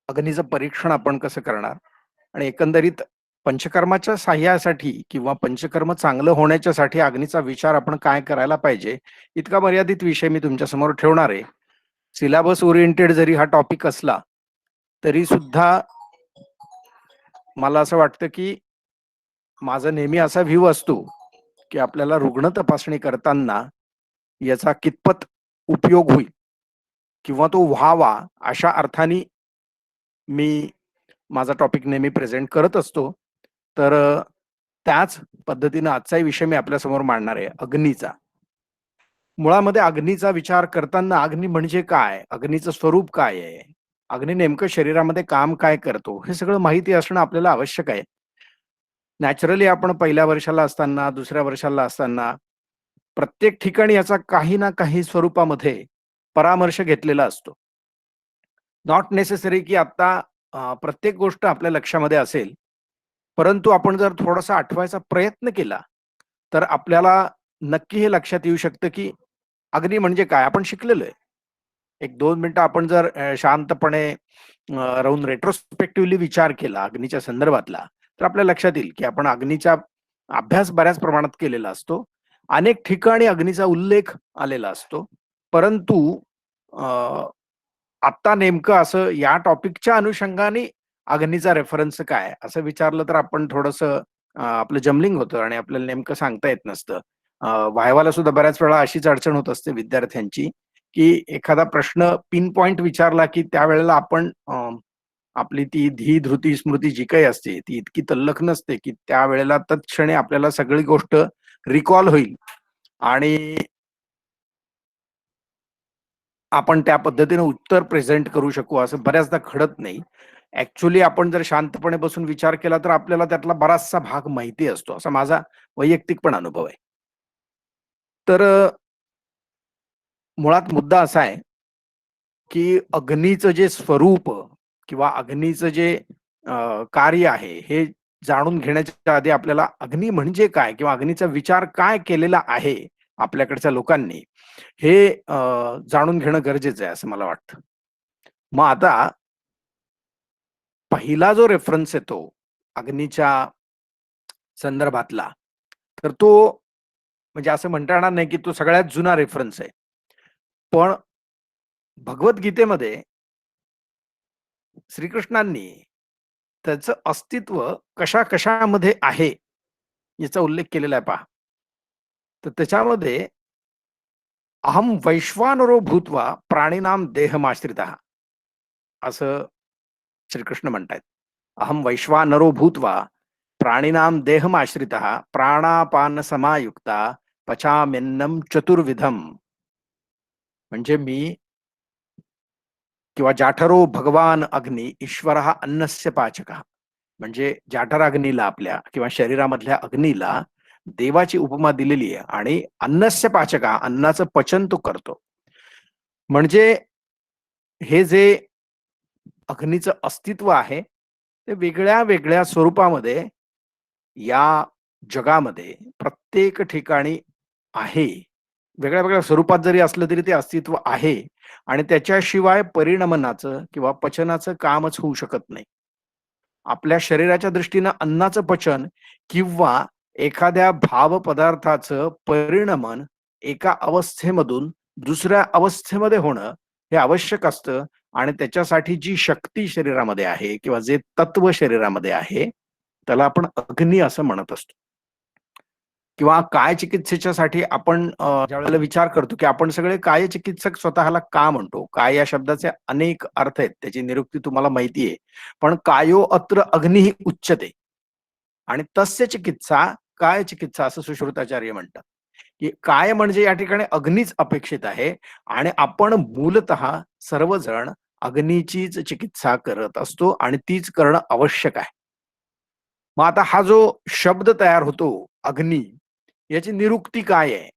अग्नीचं परीक्षण आपण कसं करणार आणि एकंदरीत पंचकर्माच्या साह्यासाठी किंवा पंचकर्म चांगलं होण्याच्यासाठी अग्नीचा विचार आपण काय करायला पाहिजे, इतका मर्यादित विषय मी तुमच्या समोर ठेवणार आहे. सिलेबस ओरिएंटेड जरी हा टॉपिक असला तरी सुद्धा मला असं वाटतं की माझा नेहमी असा व्ह्यू असतो की आपल्याला रुग्ण तपासणी करताना याचा कितपत उपयोग होईल किंवा तो व्हावा अशा अर्थाने मी माझा टॉपिक नेहमी प्रेझेंट करत असतो. तर त्याच पद्धतीने आजचाही विषय मी आपल्या समोर मांडणार आहे, अग्नीचा. मुळामध्ये अग्नीचा विचार करताना अग्नी म्हणजे काय, अग्नीचं स्वरूप काय आहे, अग्नी नेमकं शरीरामध्ये काम काय करतो, हे सगळं माहिती असणं आपल्याला आवश्यक आहे. नॅचरली आपण पहिल्या वर्षाला असताना, दुसऱ्या वर्षाला असताना प्रत्येक ठिकाणी याचा काही ना काही स्वरूपामध्ये परामर्श घेतलेला असतो. नॉट नेसेसरी की आता प्रत्येक गोष्ट आपल्या लक्षामध्ये असेल, परंतु आपण जर थोडासा आठवायचा प्रयत्न केला तर आपल्याला नक्की हे लक्षात येऊ शकतं की अग्नी म्हणजे काय आपण शिकलेलो आहे. एक 2 मिनिटं आपण जर शांतपणे राहून रेट्रोस्पेक्टिव्हली विचार केला अग्नीच्या संदर्भातला, तर आपल्या लक्षात येईल की आपण अग्नीचा अभ्यास बऱ्याच प्रमाणात केलेला असतो. अनेक ठिकाणी अग्नीचा उल्लेख आलेला असतो. परंतु आता नेमकं असं या टॉपिकच्या अनुषंगाने अग्नीचा रेफरन्स काय असं विचारलं तर आपण थोडंसं आपलं जमलिंग होतं आणि आपल्याला नेमकं सांगता येत नसतं. वायवाला सुद्धा बऱ्याच वेळा अशीच अडचण होत असते विद्यार्थ्यांची, की एखादा प्रश्न पिन पॉइंट विचारला की त्यावेळेला आपण आपली ती धी धृती स्मृती जी काही असते ती इतकी तल्लख नसते की त्यावेळेला तत्क्षणी आपल्याला सगळी गोष्ट रिकॉल होईल आणि आपण त्या पद्धतीने उत्तर प्रेझेंट करू शकू असं बऱ्याचदा घडत नाही. ऍक्च्युली आपण जर शांतपणे बसून विचार केला तर आपल्याला त्यातला बराचसा भाग माहिती असतो, असा माझा वैयक्तिक पण अनुभव आहे. तर मुळात मुद्दा असा आहे की अग्नीचं जे स्वरूप किंवा अग्नीचं जे कार्य आहे हे जाणून घेण्याच्या आधी आपल्याला अग्नी म्हणजे काय किंवा अग्नीचा विचार काय केलेला आहे आपल्याकडच्या लोकांनी हे जाणून घेणं गरजेचं आहे असं मला वाटतं. मग आता पहिला जो रेफरन्स येतो अग्नीच्या संदर्भातला, तर तो म्हणजे असं म्हणता येणार नाही की तो सगळ्यात जुना रेफरन्स आहे. पण भगवद्गीतेमध्ये श्रीकृष्णांनी त्याचं अस्तित्व कशा-कशामध्ये आहे, याचा उल्लेख केलेला आहे पहा. तर त्याच्यामध्ये अहम वैश्वानरो भूत्वा प्राणिनाम देहमाश्रितः असं श्रीकृष्ण म्हणतायत. अहम वैश्वानरो भूत्वा प्राणिनाम देहमाश्रितः प्राणापान समायुक्ता पचाम्यन्नम चतुर्विधम. म्हणजे मी किंवा जाठरो भगवान अग्नी ईश्वर अन्नस्य पाचकः. म्हणजे जाठर अग्नीला आपल्या किंवा शरीरामधल्या अग्नीला देवाची उपमा दिलेली आहे आणि अन्नस्य पाचकः अन्नाचं पचन तो करतो. म्हणजे हे जे अग्नीचं अस्तित्व आहे ते वेगळ्या वेगळ्या स्वरूपामध्ये या जगामध्ये प्रत्येक ठिकाणी आहे. वेगळ्या वेगळ्या स्वरूपात जरी असलं तरी ते अस्तित्व आहे आणि त्याच्याशिवाय परिणमनाचं किंवा पचनाचं कामच होऊ शकत नाही. आपल्या शरीराच्या दृष्टीनं अन्नाचं पचन किंवा एखाद्या भाव पदार्थाचं परिणमन एका अवस्थेमधून दुसऱ्या अवस्थेमध्ये होणं हे आवश्यक असतं आणि त्याच्यासाठी जी शक्ती शरीरामध्ये आहे किंवा जे तत्व शरीरामध्ये आहे त्याला आपण अग्नी असं म्हणत असतो. किंवा काय चिकित्सेच्यासाठी आपण ज्यावेळेला विचार करतो की आपण सगळे काय चिकित्सक स्वतःला का म्हणतो, काय या शब्दाचे अनेक अर्थ आहेत, त्याची निरुक्ती तुम्हाला माहिती आहे. पण कायो अत्र अग्निः उच्यते आणि तस्य चिकित्सा काय चिकित्सा असं सुश्रुताचार्य म्हणतात की काय म्हणजे या ठिकाणी अग्नीच अपेक्षित आहे आणि आपण मूलतः सर्वजण अग्नीचीच चिकित्सा करत असतो आणि तीच करणं आवश्यक आहे. मग आता हा जो शब्द तयार होतो अग्नी, याची निरुक्ती काय आहे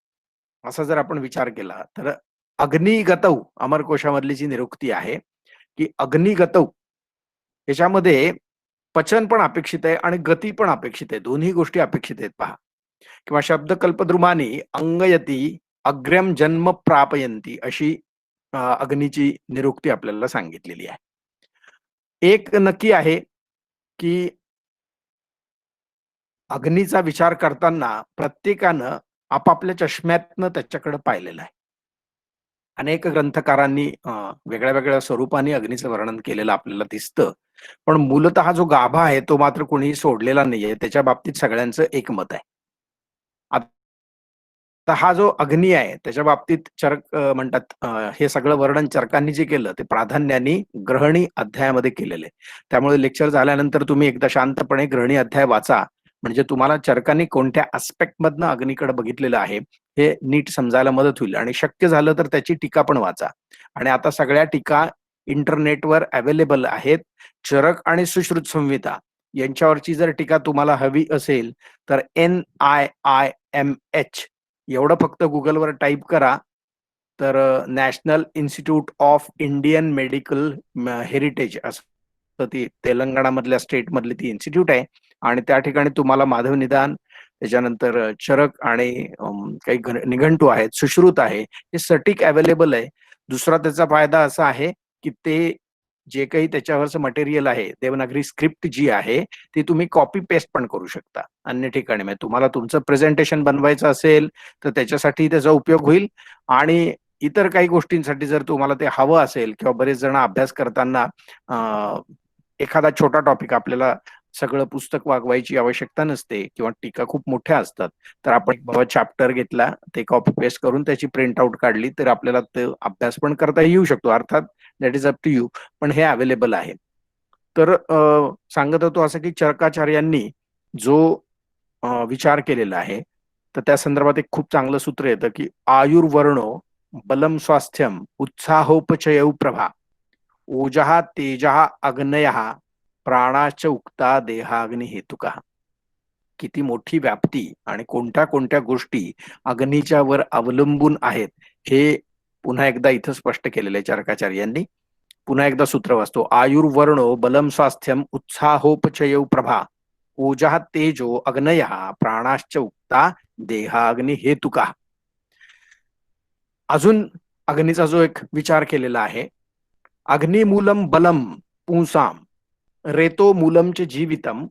असा जर आपण विचार केला तर अग्निगतौ अमरकोशामधली जी निरुक्ती आहे की अग्निगतौ याच्यामध्ये पचन पण अपेक्षित आहे आणि गती पण अपेक्षित आहे, दोन्ही गोष्टी अपेक्षित आहेत पहा. किंवा शब्दकल्पद्रुमाने अंगयती अग्र्यम जन्म प्रापयंती अशी अग्नीची निरुक्ती आपल्याला सांगितलेली आहे. एक नक्की आहे की अग्नीचा विचार करताना प्रत्येकानं आपापल्या चष्म्यातनं त्याच्याकडे पाहिलेलं आहे. अनेक ग्रंथकारांनी वेगळ्या वेगळ्या स्वरूपाने अग्नीचं वर्णन केलेलं आपल्याला दिसतं. पण मूलतः जो गाभा आहे तो मात्र कोणीही सोडलेला नाहीये. त्याच्या बाबतीत सगळ्यांचं एकमत आहे. आता हा जो अग्नी आहे त्याच्या बाबतीत चरक म्हणतात, हे सगळं वर्णन चरकांनी जे केलं ते प्राधान्याने ग्रहणी अध्यायामध्ये केलेलं आहे. त्यामुळे लेक्चर झाल्यानंतर तुम्ही एकदा शांतपणे ग्रहणी अध्याय वाचा. म्हणजे तुम्हाला चरकांनी कोणत्या aspect मधनं अग्नीकडे बघितलेलं आहे हे नीट समजायला मदत होईल आणि शक्य झालं तर त्याची टीका पण वाचा. आणि आता सगळ्या टीका इंटरनेटवर अवेलेबल आहेत. चरक आणि सुश्रुत संहिता यांच्यावरची जर टीका तुम्हाला हवी असेल तर NIIMH एवढं फक्त गुगलवर टाईप करा. तर national institute of Indian medical heritage असं ती तेलंगणामधल्या स्टेटमधली ती इन्स्टिट्यूट आहे. आणि त्या ठिकाणी तुम्हाला माधव निदान, त्याच्यानंतर चरक आणि काही निघंटू आहेत, सुश्रुत आहे, हे सटीक अवेलेबल आहे. दुसरा त्याचा फायदा असा आहे की ते जे काही त्याच्यावरचं मटेरियल आहे, देवनागरी स्क्रिप्ट जी आहे ती तुम्ही कॉपी पेस्ट पण करू शकता अन्य ठिकाणी. म्हणजे तुम्हाला तुमचं प्रेझेंटेशन बनवायचं असेल तर त्याच्यासाठी त्याचा उपयोग होईल. आणि इतर काही गोष्टींसाठी जर तुम्हाला ते हवं असेल किंवा बरेच जण अभ्यास करताना एखादा छोटा टॉपिक, आपल्याला सगळं पुस्तक वागवायची आवश्यकता नसते किंवा टीका खूप मोठ्या असतात, तर आपण बाबा चॅप्टर घेतला, ते कॉपी पेस्ट करून त्याची प्रिंट आउट काढली तर आपल्याला ते अभ्यास पण करता येऊ शकतो. अर्थात that is up to you, पण हे अवेलेबल आहे. तर सांगत होतो असं की चरकाचार्यांनी जो विचार केलेला आहे तर त्या संदर्भात एक खूप चांगलं सूत्र येतं की आयुर्वर्णो बलम स्वास्थ्यम उत्साहोपचय प्रभा ओजहा तेजहा अग्नय प्राणाच उक्ता देहाग्नी हेतुका. किती मोठी व्याप्ती आणि कोणत्या कोणत्या गोष्टी अग्नीच्या वर अवलंबून आहेत हे पुन्हा एकदा इथं स्पष्ट केलेलं आहे चरकाचार्यांनी. पुन्हा एकदा सूत्र वाचतो. आयुर्वर्णो बलम स्वास्थ्यम उत्साहोपचय प्रभा ओजः तेजो अग्नय प्राणाश्च उक्ता देहाग्नी हेतुका. अजून अग्नीचा जो एक विचार केलेला आहे, अग्निमूलम बलम पुंसाम रेतो मूलमच जीवितम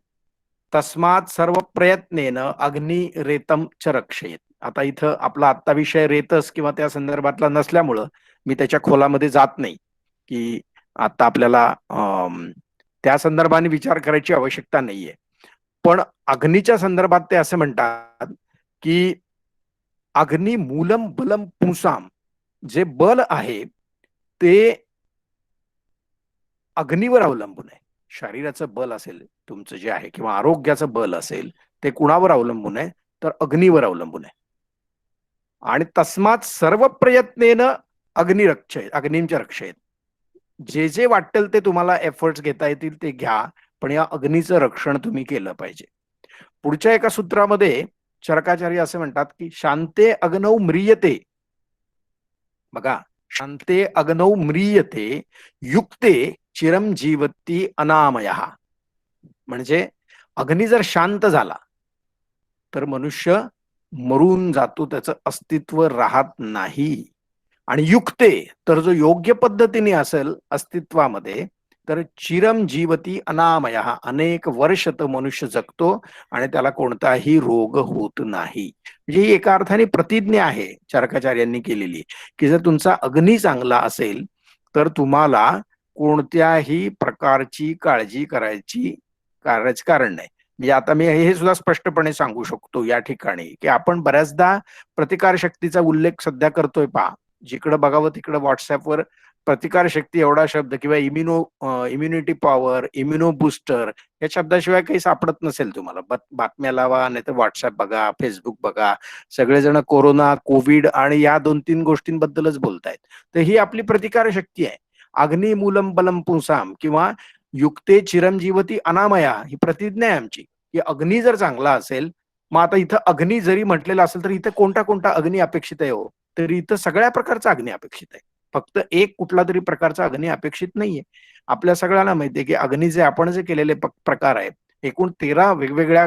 तस्मात सर्व प्रयत्नेन अग्नि रेतम च रक्षेत. आता इथं आपला आत्ता विषय रेतस किंवा त्या संदर्भातला नसल्यामुळं मी त्याच्या खोलामध्ये जात नाही की आता आपल्याला त्या संदर्भाने विचार करायची आवश्यकता नाहीये. पण अग्नीच्या संदर्भात ते असं म्हणतात की अग्नि मूलम बलम पुंसाम, जे बल आहे ते अग्नीवर अवलंबून आहे. शरीराचं बल असेल तुमचं जे आहे किंवा आरोग्याचं बल असेल ते कुणावर अवलंबून आहे तर अग्नीवर अवलंबून आहे. आणि तस्मात सर्व प्रयत्नेनं अग्नीच्या रक्षेत. जे जे वाटेल ते तुम्हाला एफर्ट्स घेता येतील ते घ्या, पण या अग्नीचं रक्षण तुम्ही केलं पाहिजे. पुढच्या एका सूत्रामध्ये चरकाचार्य असे म्हणतात की शांते अग्नौ म्रियते. बघा, शांते अग्नौ म्रियते युक्ते चिरम जीवती अनामय. म्हणजे अग्नी जर शांत झाला तर मनुष्य मरून जातो, त्याचं अस्तित्व राहत नाही. आणि युक्ते तर जो योग्य पद्धतीने असेल अस्तित्वामध्ये तर चिरम जीवती अनामय, अनेक वर्ष तो मनुष्य जगतो आणि त्याला कोणताही रोग होत नाही. म्हणजे ही एका अर्थाने प्रतिज्ञा आहे चरकाचार्यांनी केलेली की जर तुमचा अग्नी चांगला असेल तर तुम्हाला कोणत्याही प्रकारची काळजी करायची कारण नाही. म्हणजे आता मी हे सुद्धा स्पष्टपणे सांगू शकतो या ठिकाणी की आपण बऱ्याचदा प्रतिकार शक्तीचा उल्लेख सध्या करतोय. पहा, जिकडं बघावं तिकडं व्हॉट्सअपवर प्रतिकार शक्ती एवढा शब्द किंवा इम्युनिटी पॉवर, इम्युनो बुस्टर या शब्दाशिवाय काही सापडत नसेल तुम्हाला. बातम्या लावा, नाही तर व्हॉट्सअप बघा, फेसबुक बघा, सगळेजण कोरोना, कोविड आणि या 2-3 गोष्टींबद्दलच बोलतायत. तर ही आपली प्रतिकार शक्ती आहे. अग्नि मूलम बलम पुंसाम किंवा युक्ते चिरंजीवती अनामया ही प्रतिज्ञा आहे आमची की अग्नी जर चांगला असेल, मग आता इथं अग्नी जरी म्हटलेला असेल तर इथं कोणता कोणता अग्नी अपेक्षित आहे हो, तर इथं सगळ्या प्रकारचा अग्नी अपेक्षित आहे. फक्त एक कुठला तरी प्रकारचा अग्नी अपेक्षित नाहीये. आपल्या सगळ्यांना माहितीये की अग्नी जे आपण जे केलेले प्रकार आहेत, एकूण 13 वेगवेगळ्या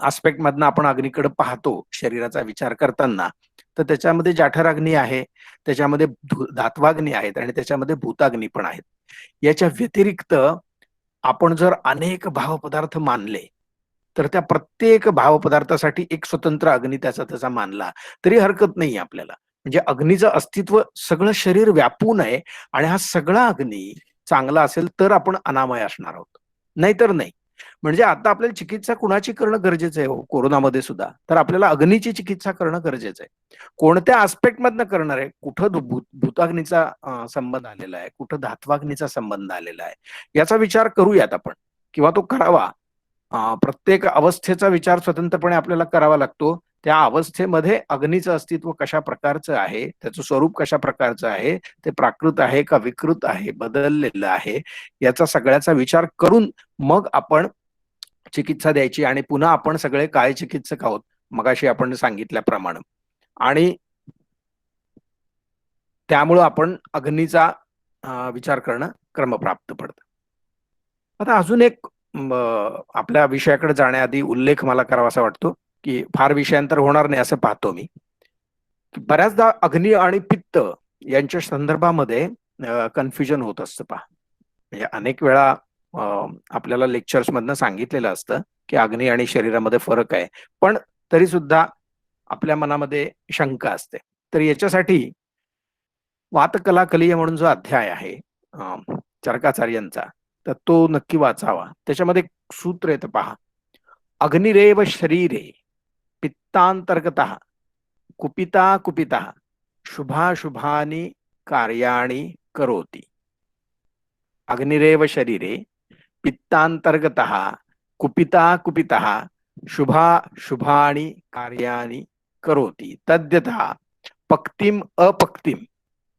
आस्पेक्ट मधनं आपण अग्नीकडे पाहतो शरीराचा विचार करताना. तर त्याच्यामध्ये जाठराग्नी आहे, त्याच्यामध्ये धात्वाग्नी आहेत आणि त्याच्यामध्ये भूताग्नी पण आहेत. याच्या व्यतिरिक्त आपण जर अनेक भावपदार्थ मानले, तर त्या प्रत्येक भावपदार्थासाठी एक स्वतंत्र अग्नी त्याचा त्याचा मानला तरी हरकत नाही आपल्याला. म्हणजे अग्नीचं अस्तित्व सगळं शरीर व्यापून आहे आणि हा सगळा अग्नी चांगला असेल तर आपण अनामय असणार आहोत, नाहीतर नाही. म्हणजे आता आपल्याला चिकित्सा कुणाची करणं गरजेचं आहे हो, कोरोनामध्ये सुद्धा तर आपल्याला अग्नीची चिकित्सा करणं गरजेचं आहे. कोणत्या आस्पेक्ट मधनं करणार आहे, कुठं भूताग्नीचा संबंध आलेला आहे, कुठं धात्वाग्नीचा संबंध आलेला आहे, याचा विचार करूयात आपण, किंवा तो करावा. प्रत्येक अवस्थेचा विचार स्वतंत्रपणे आपल्याला करावा लागतो. त्या अवस्थेमध्ये अग्नीचं अस्तित्व कशा प्रकारचं आहे, त्याचं स्वरूप कशा प्रकारचं आहे, ते प्राकृत आहे का विकृत आहे, बदललेलं आहे, याचा सगळ्याचा विचार करून मग आपण चिकित्सा द्यायची. आणि पुन्हा आपण सगळे काय चिकित्सक आहोत मगाशी आपण सांगितल्याप्रमाणे, आणि त्यामुळं आपण अग्नीचा विचार करणं क्रमप्राप्त पडतं. आता अजून एक आपल्या विषयाकडे जाण्याआधी उल्लेख मला करावासा वाटतो, की फार विषयांतर होणार नाही असं पाहतो मी. बऱ्याचदा अग्नी आणि पित्त यांच्या संदर्भामध्ये कन्फ्युजन होत असतं पहा. म्हणजे अनेक वेळा आपल्याला लेक्चर्स मधनं सांगितलेलं असतं की अग्नी आणि शरीरामध्ये फरक आहे, पण तरी सुद्धा आपल्या मनामध्ये शंका असते. तर याच्यासाठी वातकला कलीय म्हणून जो अध्याय आहे चरकाचार्यांचा, तर तो नक्की वाचावा. त्याच्यामध्ये एक सूत्र येतं पहा, अग्निरेव शरीरे पित्तांतर्गतः कुपिता कुपिता शुभाशुभानी कार्याणी करोति. अग्निरेव शरीरे पित्तांतर्गतः कुपिता कुपिता शुभाशुभानी कार्याणी करोति. तद्यथा पक्तिम अपक्तिम,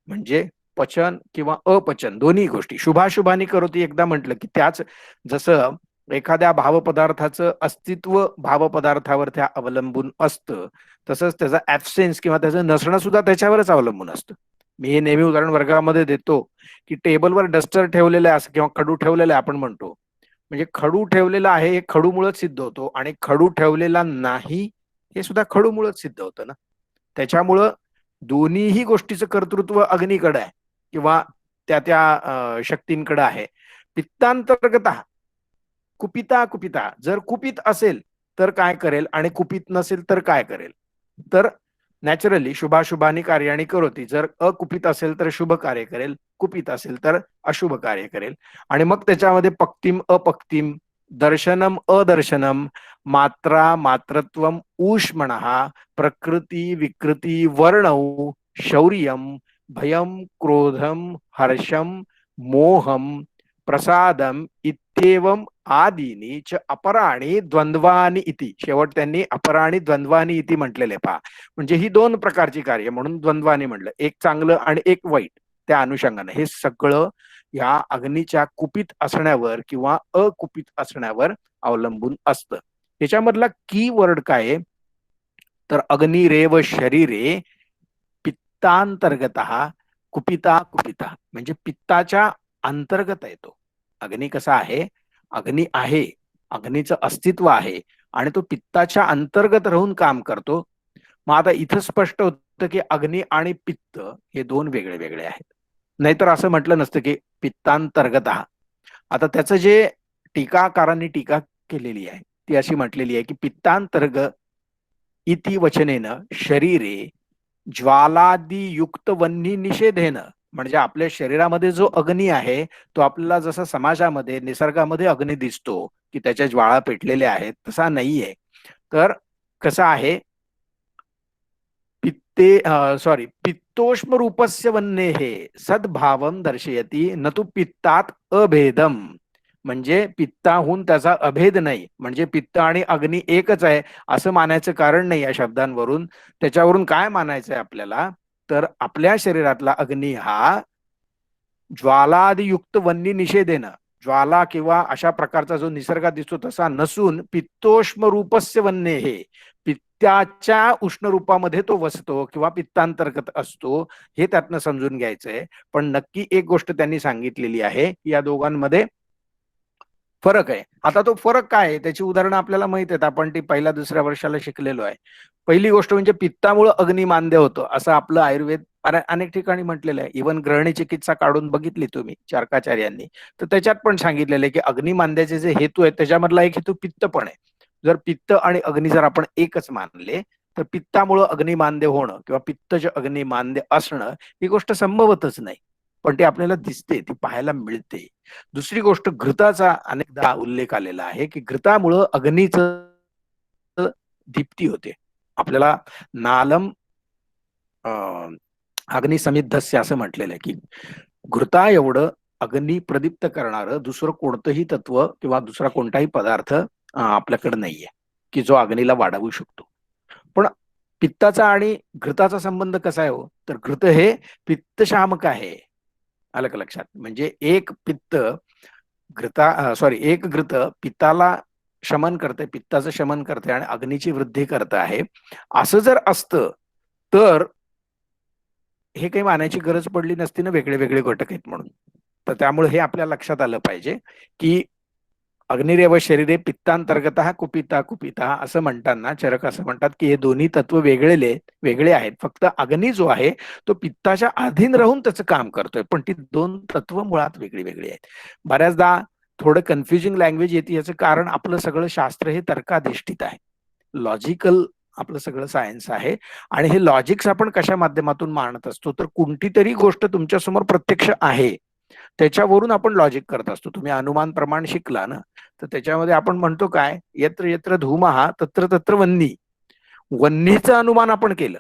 म्हणजे पचन किंवा अपचन दोन्ही गोष्टी. शुभाशुभानी करोति एकदा म्हटलं की त्याच, जसं एखाद्या भावपदार्थाचं अस्तित्व भावपदार्थावर त्या अवलंबून असतं, तसंच त्याचा ऍब्सेन्स किंवा त्याचं नसणं सुद्धा त्याच्यावरच अवलंबून असतं. मी हे नेहमी उदाहरण वर्गामध्ये देतो की टेबलवर डस्टर ठेवलेलं आहे असं किंवा खडू ठेवलेला आहे आपण म्हणतो, म्हणजे खडू ठेवलेला आहे हे खडूमुळेच सिद्ध होतो, आणि खडू ठेवलेला नाही हे सुद्धा खडूमुळेच सिद्ध होतं ना. त्याच्यामुळं दोन्हीही गोष्टीचं कर्तृत्व अग्नीकडे आहे किंवा त्या त्या शक्तींकडे आहे. पित्तांतर्गत कुपिता कुपिता, जर कुपित असेल तर काय करेल आणि कुपित नसेल तर काय करेल, तर नॅचरली शुभाशुभानी कार्याणी करोती. जर अकुपित असेल तर शुभ कार्य करेल, कुपित असेल तर अशुभ कार्य करेल. आणि मग त्याच्यामध्ये पक्तिम अपक्तिम, दर्शनम अदर्शनम, मात्रा मात्रत्वम ऊष्मणः, प्रकृती विकृती वर्णौ, शौर्यम भयम क्रोधम हर्षम मोहम प्रसादम इत्येवम आदीनी च अपराणी द्वंद्वानी इति. शेवट त्यांनी अपराणी द्वंद्वानी इति म्हटलेले पहा. म्हणजे ही दोन प्रकारची कार्य म्हणून द्वंद्वानी म्हटलं, एक चांगलं आणि एक वाईट. त्या अनुषंगाने हे सगळं या अग्नीच्या कुपित असण्यावर किंवा अकुपित असण्यावर अवलंबून असतं. त्याच्यामधला की वर्ड काय, तर अग्निरेव शरीरे पित्तांतर्गत कुपिता कुपिता, म्हणजे पित्ताच्या अंतर्गत येतो. अग्नी कसा आहे, अग्नी आहे, अग्नीचं अस्तित्व आहे आणि तो पित्ताच्या अंतर्गत राहून काम करतो. मग आता इथं स्पष्ट होतं की अग्नी आणि पित्त हे दोन वेगळे वेगळे आहेत, नाहीतर असं म्हटलं नसतं की पित्तांतर्गत. आता त्याचं जे टीकाकारांनी टीका केलेली आहे ती अशी म्हटलेली आहे की पित्तांतर्ग इति वचनेन शरीरे ज्वालादियुक्त वन्नी निषेधेन, म्हणजे आपल्या शरीरामध्ये जो अग्नी आहे तो आपल्याला जसा समाजामध्ये निसर्गामध्ये अग्नी दिसतो की त्याच्या ज्वाळा पेटलेल्या आहेत तसा नाहीये. तर कसा आहे, पित्तोष्म रूपस्य वन्नेहे सद्भावम दर्शयती न तु पित्तात अभेदम, म्हणजे पित्ताहून त्याचा अभेद नाही, म्हणजे पित्त आणि अग्नी एकच आहे असं मानायचं कारण नाही या शब्दांवरून. त्याच्यावरून काय मानायचं आहे आपल्याला, तर आपल्या शरीरातला अग्नी हा ज्वालादियुक्त वन्नी निषेधेनं, ज्वाला किंवा अशा प्रकारचा जो निसर्गात दिसतो तसा नसून पित्तोष्म रूपस्य वन्ने, हे पित्ताच्या उष्ण रूपामध्ये तो वसतो किंवा पित्तांतर्गत असतो, हे त्यातनं समजून घ्यायचंय. पण नक्की एक गोष्ट त्यांनी सांगितलेली आहे की या दोघांमध्ये फरक आहे. आता तो फरक काय आहे त्याची उदाहरणं आपल्याला माहित आहेत. आपण ती पहिल्या दुसऱ्या वर्षाला शिकलेलो आहे. पहिली गोष्ट म्हणजे पित्तामुळे अग्नी मांद्य होतं असं आपलं आयुर्वेद अनेक ठिकाणी म्हटलेलं आहे. इव्हन ग्रहणी चिकित्सा काढून बघितली तुम्ही चारकाचार्यांनी, तर त्याच्यात पण सांगितलेलं आहे की अग्निमांद्याचे जे हेतू आहेत त्याच्यामधला एक हेतू पित्त पण आहे. जर पित्त आणि अग्नी जर आपण एकच मानले तर पित्तामुळं अग्निमांद्य होणं किंवा पित्तज अग्निमांद्य असणं ही गोष्ट संभवतच नाही. पण ती आपल्याला दिसते, ती पाहायला मिळते. दुसरी गोष्ट घृताचा अनेकदा उल्लेख आलेला आहे की घृतामुळं अग्नीचं दीप्ती होते. आपल्याला नालम अग्निसमिद्धस्य असं म्हटलेलं आहे की घृता एवढं अग्नी प्रदीप्त करणारं दुसरं कोणतंही तत्व किंवा दुसरा कोणताही पदार्थ आपल्याकडे नाहीये की जो अग्नीला वाढवू शकतो. पण पित्ताचा आणि घृताचा संबंध कसा आहे हो, तर घृत हे पित्तशामक आहे. आलं का लक्षात? म्हणजे एक पित्त एक घृत पित्ताला शमन करते, पित्ताचं शमन करते आणि अग्नीची वृद्धी करत आहे. असं जर असतं तर हे काही मानायची गरज पडली नसती ना वेगळे वेगळे घटक आहेत म्हणून. तर त्यामुळे हे आपल्या लक्षात आलं पाहिजे की अग्निरेव शरीरे पित्तांतर्गत कुपिता कुपिता असं म्हणताना चरक असं म्हणतात की हे दोन्ही तत्व वेगळे आहेत. फक्त अग्नी जो आहे तो पित्ताच्या अधीन राहून त्याचं काम करतोय, पण ती दोन तत्व मुळात वेगळी वेगळी आहेत. बऱ्याचदा थोडं कन्फ्युजिंग लँग्वेज येते, याचं कारण आपलं सगळं शास्त्र हे तर्काधिष्ठित आहे, लॉजिकल आपलं सगळं सायन्स आहे. आणि हे लॉजिक्स आपण कशा माध्यमातून मांडत असतो, तर कोणती तरी गोष्ट तुमच्या समोर प्रत्यक्ष आहे त्याच्यावरून आपण लॉजिक करत असतो. तुम्ही अनुमान प्रमाण शिकला ना, तर त्याच्यामध्ये आपण म्हणतो काय, यत्र यत्र धूमः तत्र तत्र वन्नी. वन्नीचं अनुमान आपण केलं,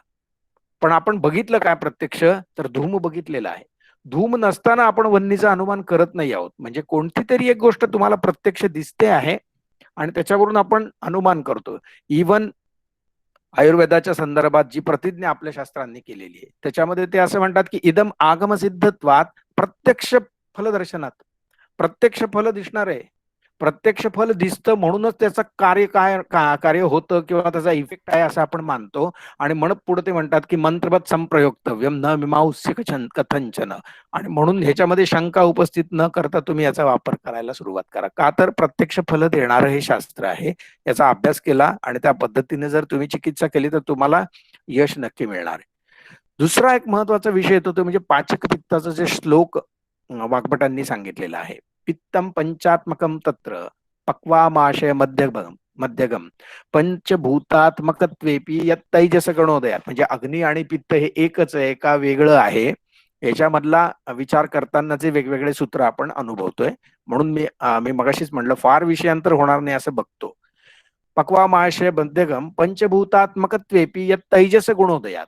पण आपण बघितलं काय प्रत्यक्ष, तर धूम बघितलेला आहे. धूम नसताना आपण वन्नीचं अनुमान करत नाही आहोत. म्हणजे कोणती तरी एक गोष्ट तुम्हाला प्रत्यक्ष दिसते आहे आणि त्याच्यावरून आपण अनुमान करतो. इवन आयुर्वेदाच्या संदर्भात जी प्रतिज्ञा आपल्या शास्त्रांनी केलेली आहे त्याच्यामध्ये ते असं म्हणतात की इदम आगमसिद्धत्वात प्रत्यक्ष फलदर्शनात. प्रत्यक्ष फल दिसणार आहे, प्रत्यक्ष फल दिसतं म्हणूनच त्याचं कार्य कार्य होतं किंवा त्याचा इफेक्ट आहे असं आपण मानतो. आणि म्हणत पुढे ते म्हणतात की मंत्रवत संप्रयोक्तव्यम न मीमांस्य कथंचन. आणि म्हणून ह्याच्यामध्ये शंका उपस्थित न करता तुम्ही याचा वापर करायला सुरुवात करा. का तर प्रत्यक्ष फल देणारं हे शास्त्र आहे. याचा अभ्यास केला आणि त्या पद्धतीने जर तुम्ही चिकित्सा केली तर तुम्हाला यश नक्की मिळणार आहे. दुसरा एक महत्वाचा विषय येतो तो म्हणजे पाचक पित्ताचा जे श्लोक वाग्भटांनी सांगितलेला आहे. पित्तम पंचात्मकम तत्र पक्वामाशय मध्यगम पंचभूतात्मकत्वेपी यत् तैजस गणोदयात. म्हणजे अग्नी आणि पित्त हे एकच आहे का वेगळं आहे, याच्यामधला विचार करताना जे वेगवेगळे सूत्र आपण अनुभवतोय. म्हणून मी मगाशीच म्हणलं फार विषयांतर होणार नाही असं बघतो. पक्वामाशय मध्यगम पंचभूतात्मकत्वेपी यत् तैजस गुणोदयात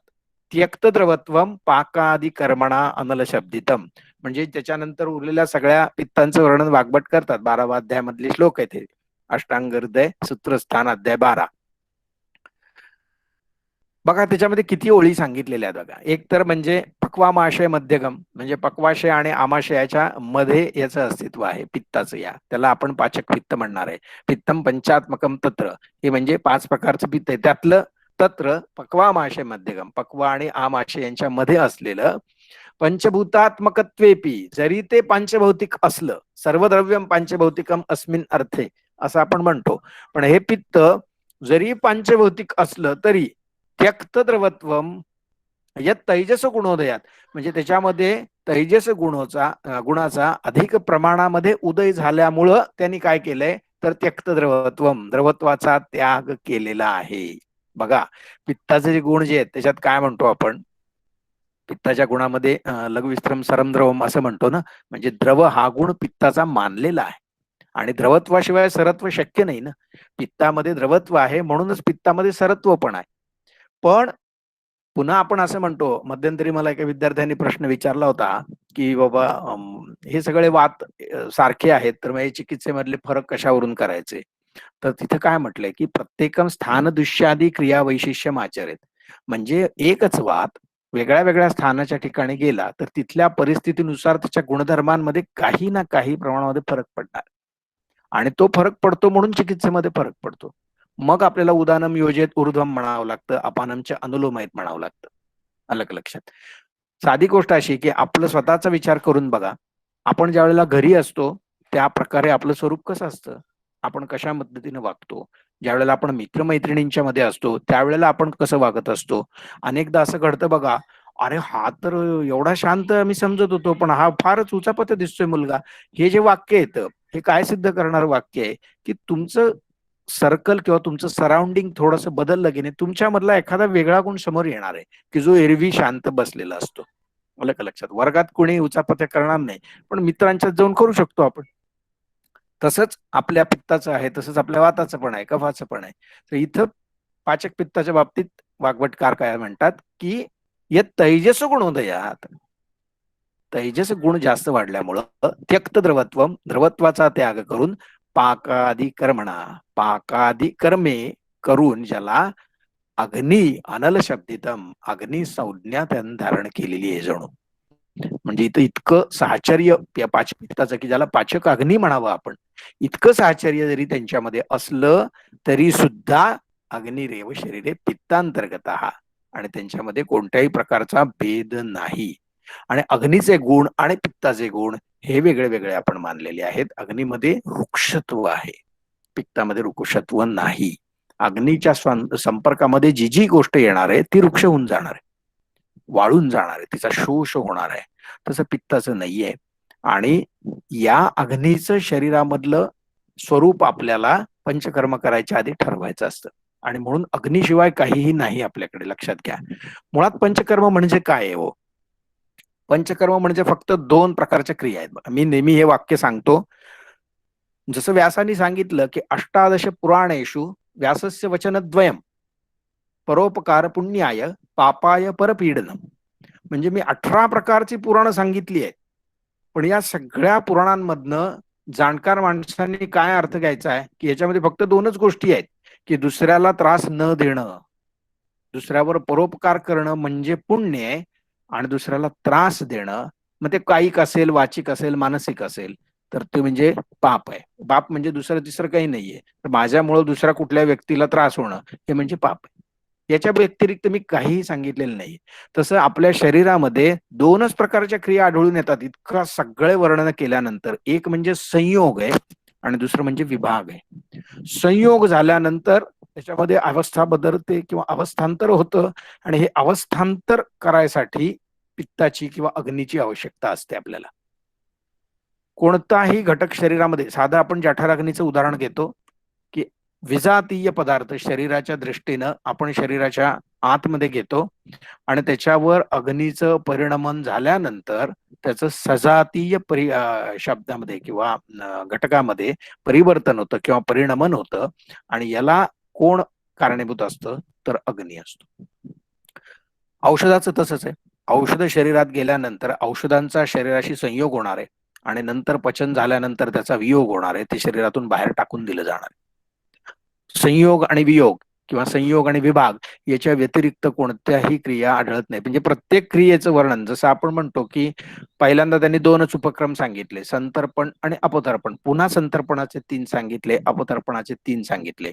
त्यक्त द्रवत्वम पाकादि कर्मणा अनल शब्दितम. म्हणजे त्याच्यानंतर उरलेल्या सगळ्या पित्तांचं वर्णन वाग्भट करतात. 12व्या अध्यायामधले श्लोक आहेत हे. अष्टांग हृदय सूत्रस्थान अध्याय 12. बघा त्याच्यामध्ये किती ओळी सांगितलेल्या आहेत बघा. एक तर म्हणजे पक्वामाशय मध्यगम, म्हणजे पक्वाशय आणि आमाशयाच्या मध्ये याचं अस्तित्व आहे पित्ताचं. त्याला आपण पाचक पित्त म्हणणार आहे. पित्तम पंचात्मकम तत्र, हे म्हणजे 5 प्रकारचं पित्त आहे. त्यातलं तत्र पक्वामाशय मध्यगम, पक्वा आणि आमाशय यांच्या मध्ये असलेलं पंचभूतात्मकत्वेपी, जरी ते पंचभौतिक असलं, सर्वद्रव्यम पंचभौतिकम अस्मिन अर्थे असं आपण म्हणतो, पण हे पित्त जरी पंचभौतिक असलं तरी त्यक्त द्रवत्वम यत तैजस गुणोदयात, म्हणजे त्याच्यामध्ये तैजस गुणाचा अधिक प्रमाणामध्ये उदय झाल्यामुळं त्यांनी काय केलंय, तर त्यक्त द्रवत्वम, द्रवत्वाचा त्याग केलेला आहे. बघा पित्ताचे जे गुण जे आहेत त्याच्यात काय म्हणतो आपण, पित्ताच्या गुणामध्ये लघुविस्त्रम सरम द्रवम असं म्हणतो ना, म्हणजे द्रव हा गुण पित्ताचा मानलेला आहे. आणि द्रवत्वाशिवाय सरत्व शक्य नाही ना. पित्तामध्ये द्रवत्व आहे म्हणूनच पित्तामध्ये सरत्व पण आहे. पण पुन्हा आपण असं म्हणतो, मध्यंतरी मला एका विद्यार्थ्यांनी प्रश्न विचारला होता की बाबा हे सगळे वात सारखे आहेत तर मग चिकित्सेमधले फरक कशावरून करायचे. तर तिथे काय म्हटलंय की प्रत्येकम स्थान दृश्यादी क्रिया वैशिष्ट्यम आचरेत. म्हणजे एकच वात वेगळ्या वेगळ्या स्थानाच्या ठिकाणी गेला तर तिथल्या परिस्थितीनुसार त्याच्या गुणधर्मांमध्ये काही ना काही प्रमाणामध्ये फरक पडणार. आणि तो फरक पडतो म्हणून चिकित्सेमध्ये फरक पडतो. मग आपल्याला उदानम योजेत ऊर्ध्वम म्हणावं लागतं, अपानमच्या अनुलोम आहेत म्हणावं लागतं. अलग लक्षात. साधी गोष्ट अशी की आपलं स्वतःचा विचार करून बघा, आपण ज्या वेळेला घरी असतो त्या प्रकारे आपलं स्वरूप कसं असतं, आपण कशा पद्धतीने वागतो, ज्या वेळेला आपण मित्रमैत्रिणींच्या मध्ये असतो त्यावेळेला आपण कसं वागत असतो. अनेकदा असं घडतं बघा, अरे हा तर एवढा शांत मी समजत होतो, पण हा फारच उचापत दिसतोय मुलगा. हे जे वाक्य येतं, हे काय सिद्ध करणारं वाक्य आहे, की तुमचं सर्कल किंवा तुमचं सराउंडिंग थोडंसं बदललं की नाही, तुमच्यामधला एखादा वेगळा गुण समोर येणार आहे, की जो एरवी शांत बसलेला असतो. आलं का लक्षात? वर्गात कोणी उचापत्या करणार नाही, पण मित्रांच्यात जाऊन करू शकतो आपण. तसंच आपल्या पित्ताचं आहे, तसंच आपल्या वाताचं पण आहे, कफाचं पण आहे. तर इथं पाचक पित्ताच्या बाबतीत वाग्भटकार काय म्हणतात, की यत् तैजस गुणोदयात, तैजस गुण जास्त वाढल्यामुळं त्यक्त द्रवत्वम, द्रवत्वाचा त्याग करून पाकादी कर्मणा, पाकादी कर्मे करून ज्याला अग्नी अनल शब्दितम, अग्नी संज्ञा त्यानं धारण केलेली आहे जणू. म्हणजे इथं इतकं साहचर्य या पाचपित्ताचं, की ज्याला पाचक अग्नी म्हणावं आपण, इतकं साहचर्य जरी त्यांच्यामध्ये असलं तरी सुद्धा अग्निरेव शरीरे पित्तांतर्गत आणि त्यांच्यामध्ये कोणत्याही प्रकारचा भेद नाही. आणि अग्नीचे गुण आणि पित्ताचे गुण हे वेगळे वेगळे आपण मानलेले आहेत. अग्नीमध्ये वृक्षत्व आहे, पित्तामध्ये वृक्षत्व नाही. अग्नीच्या संपर्कामध्ये जी जी गोष्ट येणार आहे ती वृक्ष होऊन जाणार आहे, वाळून जाणार आहे, तिचा शोष होणार आहे. तसं पित्ताचं नाहीये. आणि या अग्नीचं शरीरामधलं स्वरूप आपल्याला पंचकर्म करायच्या आधी ठरवायचं असतं. आणि म्हणून अग्नीशिवाय काहीही नाही आपल्याकडे, लक्षात घ्या. मुळात पंचकर्म म्हणजे काय आहे हो? पंचकर्म म्हणजे फक्त 2 प्रकारच्या क्रिया आहेत बघा. मी नेहमी हे वाक्य सांगतो, जसं व्यासाने सांगितलं की अष्टादश पुराणेषु व्यासस्य वचनद्वयम परोपकार पुण्याय पापाय परपीडनम. म्हणजे मी 18 प्रकारची पुराणं सांगितली आहेत, पण या सगळ्या पुराणांमधनं जाणकार माणसांनी काय अर्थ घ्यायचा आहे, की याच्यामध्ये फक्त 2च गोष्टी आहेत, की दुसऱ्याला त्रास न देणं, दुसऱ्यावर परोपकार करणं म्हणजे पुण्य आहे, आणि दुसऱ्याला त्रास देणं, मग ते कायिक असेल, वाचिक असेल, मानसिक असेल, तर ते म्हणजे पाप आहे. पाप म्हणजे दुसरं तिसरं काही नाहीये. तर माझ्यामुळं दुसऱ्या कुठल्या व्यक्तीला त्रास होणं हे म्हणजे पाप आहे. याच्या व्यतिरिक्त मी काहीही सांगितलेलं नाही. तसं आपल्या शरीरामध्ये 2च प्रकारच्या क्रिया आढळून येतात इतका सगळे वर्णन केल्यानंतर. एक म्हणजे संयोग आहे आणि दुसरं म्हणजे विभाग आहे. संयोग झाल्यानंतर त्याच्यामध्ये अवस्था बदलते किंवा अवस्थांतर होतं, आणि हे अवस्थांतर करायसाठी पित्ताची किंवा अग्नीची आवश्यकता असते आपल्याला. कोणताही घटक शरीरामध्ये, साधं आपण जठराग्नीचं उदाहरण घेतो, की विजातीय पदार्थ शरीराच्या दृष्टीनं आपण शरीराच्या आतमध्ये घेतो आणि त्याच्यावर अग्नीचं परिणमन झाल्यानंतर त्याचं सजातीय शब्दामध्ये किंवा घटकामध्ये परिवर्तन होतं किंवा परिणमन होतं, आणि याला कोण कारणीभूत असतं, तर अग्नी असतो. औषधाचं तसंच आहे. औषध शरीरात गेल्यानंतर औषधांचा शरीराशी संयोग होणार आहे आणि नंतर पचन झाल्यानंतर त्याचा वियोग होणार आहे, ते शरीरातून बाहेर टाकून दिलं जाणार आहे. संयोग आणि वियोग किंवा संयोग आणि विभाग याच्या व्यतिरिक्त कोणत्याही क्रिया आढळत नाही. म्हणजे प्रत्येक क्रियेचं वर्णन, जसं आपण म्हणतो की पहिल्यांदा त्यांनी 2च उपक्रम सांगितले, संतर्पण आणि अपतर्पण. पुन्हा संतर्पणाचे 3 सांगितले, अपतर्पणाचे 3 सांगितले.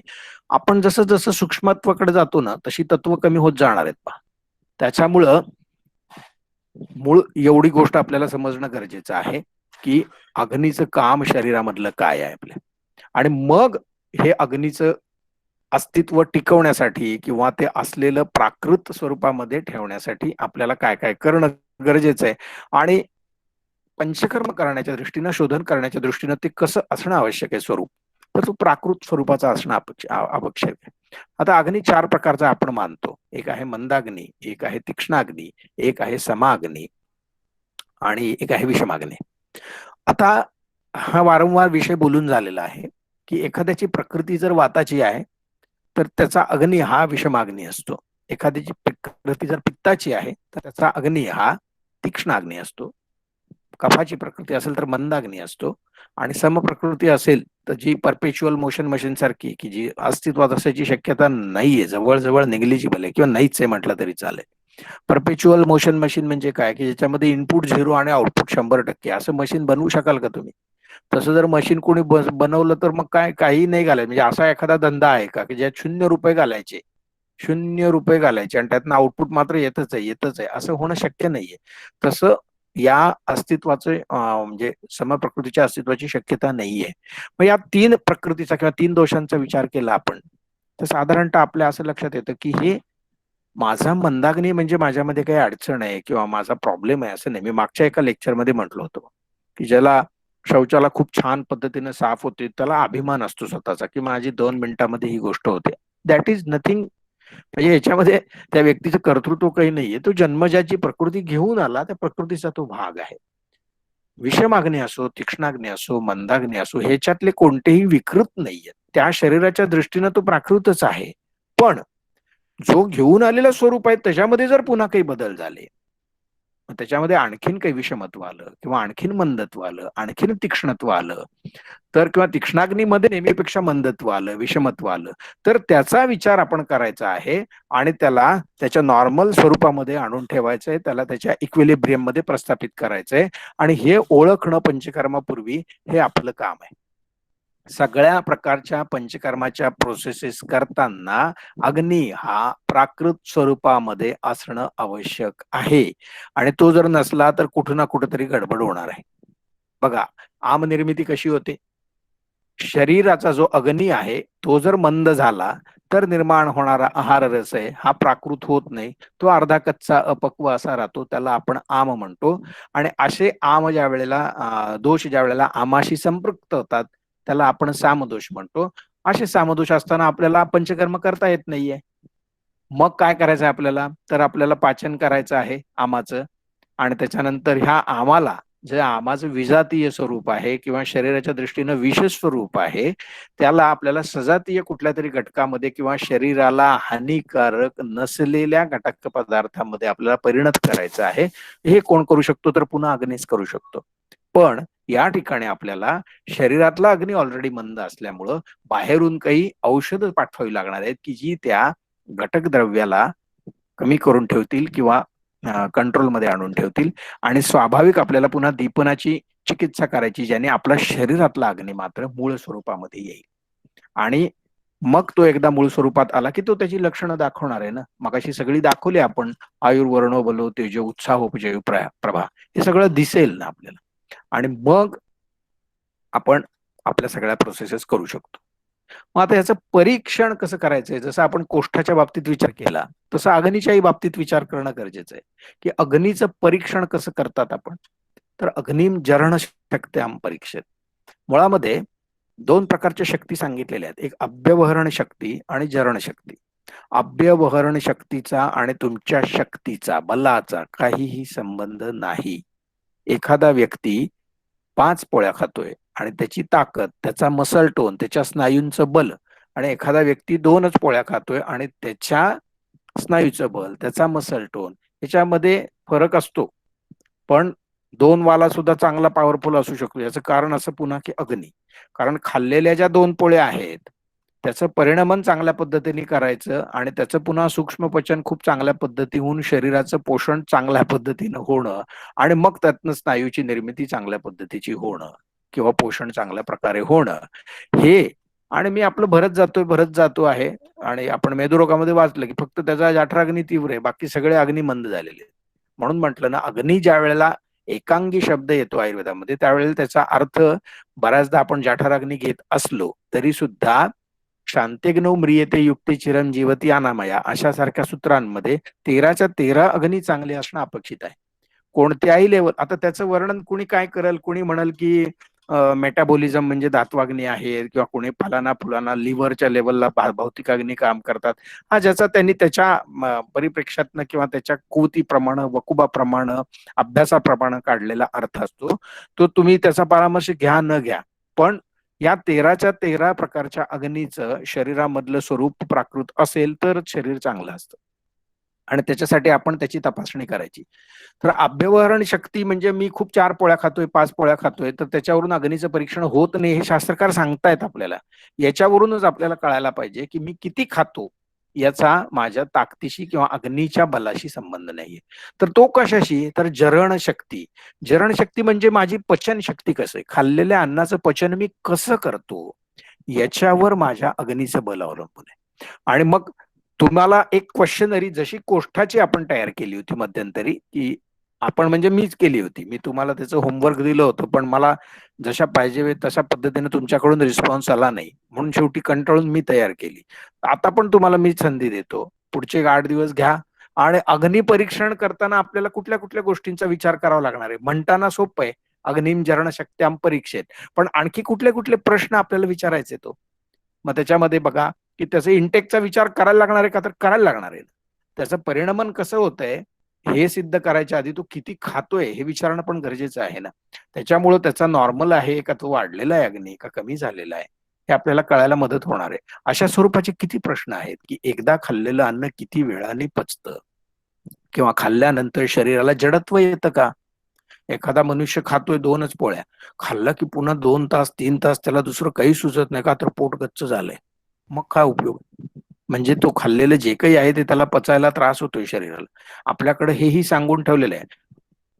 आपण जसं जसं सूक्ष्मत्वाकडे जातो ना, तशी तत्व कमी होत जाणार आहेत पहा. त्याच्यामुळं मूळ एवढी गोष्ट आपल्याला समजणं गरजेचं आहे, की अग्नीचं काम शरीरामधलं काय आहे आपल्या, आणि मग हे अग्नीचं अस्तित्व टिकवण्यासाठी किंवा ते असलेलं प्राकृत स्वरूपामध्ये ठेवण्यासाठी आपल्याला काय काय करणं गरजेचं आहे. आणि पंचकर्म करण्याच्या दृष्टीनं, शोधन करण्याच्या दृष्टीनं ते कसं असणं आवश्यक आहे स्वरूप, तर तो प्राकृत स्वरूपाचा असणं आवश्यक आहे. आता अग्नी 4 प्रकारचा आपण मानतो. एक आहे मंदाग्नी, एक आहे तीक्ष्णाग्नी, एक आहे समाग्नी आणि एक आहे विषमाग्नी. आता हा वारंवार विषय बोलून झालेला आहे, की एखाद्याची प्रकृती जर वाताची आहे तर त्याचा अग्नी हा विषमाग्नी असतो. एखाद्याची प्रकृती जर पित्ताची आहे तर त्याचा अग्नी हा तीक्ष्णाग्नी असतो. कफाची प्रकृती असेल तर मंदाग्नी असतो, आणि समप्रकृती असेल तर जी परपेच्युअल मोशन मशीन सारखी, की जी अस्तित्वात असण्याची शक्यता नाहीये, जवळजवळ निग्लिजिबल आहे किंवा नाहीच आहे म्हटलं तरी चालेल. परपेच्युअल मोशन मशीन म्हणजे काय, की ज्याच्यामध्ये इनपुट 0 आणि आउटपुट 100%, असं मशीन बनवू शकाल का तुम्ही? तसं जर मशीन कोणी बनवलं तर मग काय, काही नाही घालायचं. म्हणजे असा एखादा धंदा आहे का की ज्यात ₹0 घालायचे, ₹0 घालायचे आणि त्यातनं आउटपुट मात्र येतच आहे, येतच आहे, असं होणं शक्य नाहीये. तसं या अस्तित्वाचे म्हणजे समप्रकृतीच्या अस्तित्वाची शक्यता नाहीये. मग या 3 प्रकृतीचा किंवा 3 दोषांचा विचार केला आपण, तर साधारणतः आपल्या असं लक्षात येतं, की हे माझा मंदाग्नी म्हणजे माझ्यामध्ये काही अडचण आहे किंवा माझा प्रॉब्लेम आहे असं नाही. मी मागच्या एका लेक्चरमध्ये म्हटलं होतं, की ज्याला शौचाला खूप छान पद्धतीने साफ होते, त्याला अभिमान असतो स्वतःचा, की माझी 2 मिनिटामध्ये ही गोष्ट होते. That is nothing. म्हणजे याच्यामध्ये त्या व्यक्तीचं कर्तृत्व काही नाहीये. तो जन्मजाची प्रकृती घेऊन आला, त्या प्रकृतीचा तो भाग आहे. विषमाग्नी असो, तीक्ष्णाग्नी असो, मंदाग्नी असो, ह्याच्यातले कोणतेही विकृत नाहीयेत. त्या शरीराच्या दृष्टीनं तो प्राकृतच आहे. पण जो घेऊन आलेलं स्वरूप आहे त्याच्यामध्ये जर पुन्हा काही बदल झाले, मग त्याच्यामध्ये आणखीन काही विषमत्व आलं किंवा आणखीन मंदत्व आलं, आणखीन तीक्ष्णत्व आलं, तर किंवा तीक्ष्णाग्नीमध्ये नेहमीपेक्षा मंदत्व आलं, विषमत्व आलं, तर त्याचा विचार आपण करायचा आहे आणि त्याला त्याच्या नॉर्मल स्वरूपामध्ये आणून ठेवायचंय, त्याला त्याच्या इक्विलिब्रियम मध्ये प्रस्थापित करायचंय आणि हे ओळखणं पंचकर्मापूर्वी हे आपलं काम आहे. सगळ्या प्रकारच्या पंचकर्माच्या प्रोसेसेस करताना अग्नी हा प्राकृत स्वरूपामध्ये असणं आवश्यक आहे आणि तो जर नसला तर कुठं ना कुठेतरी गडबड होणार आहे. बघा, आम निर्मिती कशी होते? शरीराचा जो अग्नी आहे तो जर मंद झाला तर निर्माण होणारा आहार रस आहे हा प्राकृत होत नाही, तो अर्धा कच्चा अपक्व असा राहतो, त्याला आपण आम म्हणतो. आणि असे आम ज्या वेळेला दोष ज्या वेळेला आमाशी संपृक्त होतात त्याला आपण सामदोष म्हणतो. असे सामदोष असताना आपल्याला पंचकर्म करता येत नाहीये. मग काय करायचं आपल्याला? तर आपल्याला पाचन करायचं आहे आमाचं आणि त्याच्यानंतर ह्या आमाला जे आमाचं विजातीय स्वरूप आहे किंवा शरीराच्या दृष्टीनं विशेष स्वरूप आहे, त्याला आपल्याला सजातीय कुठल्या तरी घटकामध्ये किंवा शरीराला हानिकारक नसलेल्या घटक पदार्थामध्ये आपल्याला परिणत करायचं आहे. हे कोण करू शकतो? तर पुन्हा अग्नीच करू शकतो. पण या ठिकाणी आपल्याला शरीरातला अग्नी ऑलरेडी मंद असल्यामुळं बाहेरून काही औषधं पाठवावी लागणार आहेत, की जी त्या घटक द्रव्याला कमी करून ठेवतील किंवा कंट्रोलमध्ये आणून ठेवतील आणि स्वाभाविक आपल्याला पुन्हा दीपनाची चिकित्सा करायची, ज्याने आपला शरीरातला अग्नी मात्र मूळ स्वरूपामध्ये येईल. आणि मग तो एकदा मूळ स्वरूपात आला की तो त्याची लक्षणं दाखवणार आहे ना. मगाशी सगळी दाखवली आपण, आयुर्वर्णो बलो तेजो उत्साहोपजयो प्रभा, हे सगळं दिसेल ना आपल्याला. आणि मग आपण आपल्या सगळ्या प्रोसेसेस करू शकतो. मग आता याचं परीक्षण कसं करायचंय? जसं आपण कोष्ठाच्या बाबतीत विचार केला, तसं अग्नीच्याही बाबतीत विचार करणं गरजेचं आहे, की अग्नीचं परीक्षण कसं करतात आपण? तर अग्निम जरण शक्त्याम परीक्षेत. मुळामध्ये 2 प्रकारच्या शक्ती सांगितलेल्या आहेत. एक अभ्यवहरण शक्ती आणि जरण शक्ती. अभ्यवहरण शक्तीचा आणि तुमच्या शक्तीचा, बलाचा काहीही संबंध नाही. एखादा व्यक्ती 5 पोळ्या खातोय आणि त्याची ताकद, त्याचा मसल टोन, त्याच्या स्नायूंचं बल, आणि एखादा व्यक्ती 2च पोळ्या खातोय आणि त्याच्या स्नायूचं बल, त्याचा मसल टोन याच्यामध्ये फरक असतो. पण 2 वाला सुद्धा चांगला पॉवरफुल असू शकतो. याचं कारण असं पुन्हा की अग्नी. कारण खाल्लेल्या ज्या 2 पोळ्या आहेत त्याचं परिणमन चांगल्या पद्धतीने करायचं आणि त्याचं पुन्हा सूक्ष्म पचन खूप चांगल्या पद्धतीहून शरीराचं पोषण चांगल्या पद्धतीनं होणं आणि मग त्यातनं स्नायूची निर्मिती चांगल्या पद्धतीची होणं किंवा पोषण चांगल्या प्रकारे होणं हे. आणि मी आपलं भरत जातो आहे आणि आपण मेदुरोगामध्ये वाचलं की फक्त त्याचा जठराग्नी तीव्र आहे, बाकी सगळे अग्नी मंद झालेले आहेत. म्हणून म्हटलं ना, अग्नी ज्या वेळेला एकांगी शब्द येतो आयुर्वेदामध्ये त्यावेळेला त्याचा अर्थ बऱ्याचदा आपण जठराग्नी घेत असलो तरी सुद्धा शांतेग्नो म्रियते युक्ते चिरंजीवती अनामया अशा सारख्या सूत्रांमध्ये 13च्या 13 अग्नी चांगले असणं अपेक्षित आहे. कोणत्याही लेवल, आता त्याचं वर्णन कुणी काय करेल, कुणी म्हणाल की मेटाबॉलिझम म्हणजे धात्वाग्नी आहे किंवा कोणी फलाना फुलाना लिव्हरच्या लेवलला भौतिकाग्नी काम करतात. हा ज्याचा त्यांनी त्याच्या परिप्रेक्षातनं किंवा त्याच्या कुवतीप्रमाणे, वकुबाप्रमाणे, अभ्यासाप्रमाणे काढलेला अर्थ असतो. तो तुम्ही त्याचा परामर्श घ्या न घ्या, पण या 13च्या 13 प्रकारच्या अग्नीचं शरीरामधलं स्वरूप प्राकृत असेल तरच शरीर चांगलं असतं आणि त्याच्यासाठी आपण त्याची तपासणी करायची. तर अभ्यवहरण शक्ती म्हणजे मी खूप 4 पोळ्या खातोय, 5 पोळ्या खातोय, तर त्याच्यावरून अग्नीचं परीक्षण होत नाही हे शास्त्रकार सांगतायत आपल्याला. याच्यावरूनच आपल्याला कळायला पाहिजे की मी किती खातो याचा माझ्या ताकदीशी किंवा अग्नीच्या बलाशी संबंध नाहीये. तर तो कशाशी? तर जरण शक्ती. जरण शक्ती म्हणजे माझी पचन शक्ती कसं आहे, खाल्लेल्या अन्नाचं पचन मी कसं करतो याच्यावर माझ्या अग्नीचं बल अवलंबून आहे. आणि मग तुम्हाला एक क्वेश्चनरी जशी कोष्ठाची आपण तयार केली होती मध्यंतरी, की आपण म्हणजे मीच केली होती. मी तुम्हाला त्याचं होमवर्क दिलं होतं, पण मला जशा पाहिजे तशा पद्धतीने तुमच्याकडून रिस्पॉन्स आला नाही. म्हणून शेवटी कंटाळून मी तयार केली. आता पण तुम्हाला मी संधी देतो. पुढचे 8 दिवस घ्या आणि अग्निपरीक्षण करताना आपल्याला कुठल्या-कुठल्या गोष्टींचा विचार करावा लागणार आहे. म्हणताना सोपं आहे. अग्निं जरणशक्त्यां परीक्षेत. पण आणखी कुठले-कुठले प्रश्न आपल्याला विचारायचे आहेत ओ? मग त्याच्यामध्ये बघा, की त्याचा इंटेकचा विचार करायला लागणार आहे का? तर करायला लागणार आहे. त्याचं परिणमन कसं होतंय हे सिद्ध करायच्या आधी तो किती खातोय हे विचारणं पण गरजेचं आहे ना. त्याच्यामुळं त्याचा नॉर्मल आहे का तो वाढलेला आहे अग्नी का कमी झालेला आहे, हे आपल्याला कळायला मदत होणार आहे. अशा स्वरूपाचे किती प्रश्न आहेत, की एकदा खाल्लेलं अन्न किती वेळाने पचतं? किंवा खाल्ल्यानंतर शरीराला जडत्व येतं का? एखादा मनुष्य खातोय 2च पोळ्या. खाल्लं की पुन्हा 2 तास, 3 तास त्याला दुसरं काही सुचत नाही का तर पोट गच्च झालंय. मग काय उपयोग? म्हणजे तो खाल्लेलं जे काही आहे ते त्याला पचायला त्रास होतोय शरीराला. आपल्याकडे हेही सांगून ठेवलेलं आहे.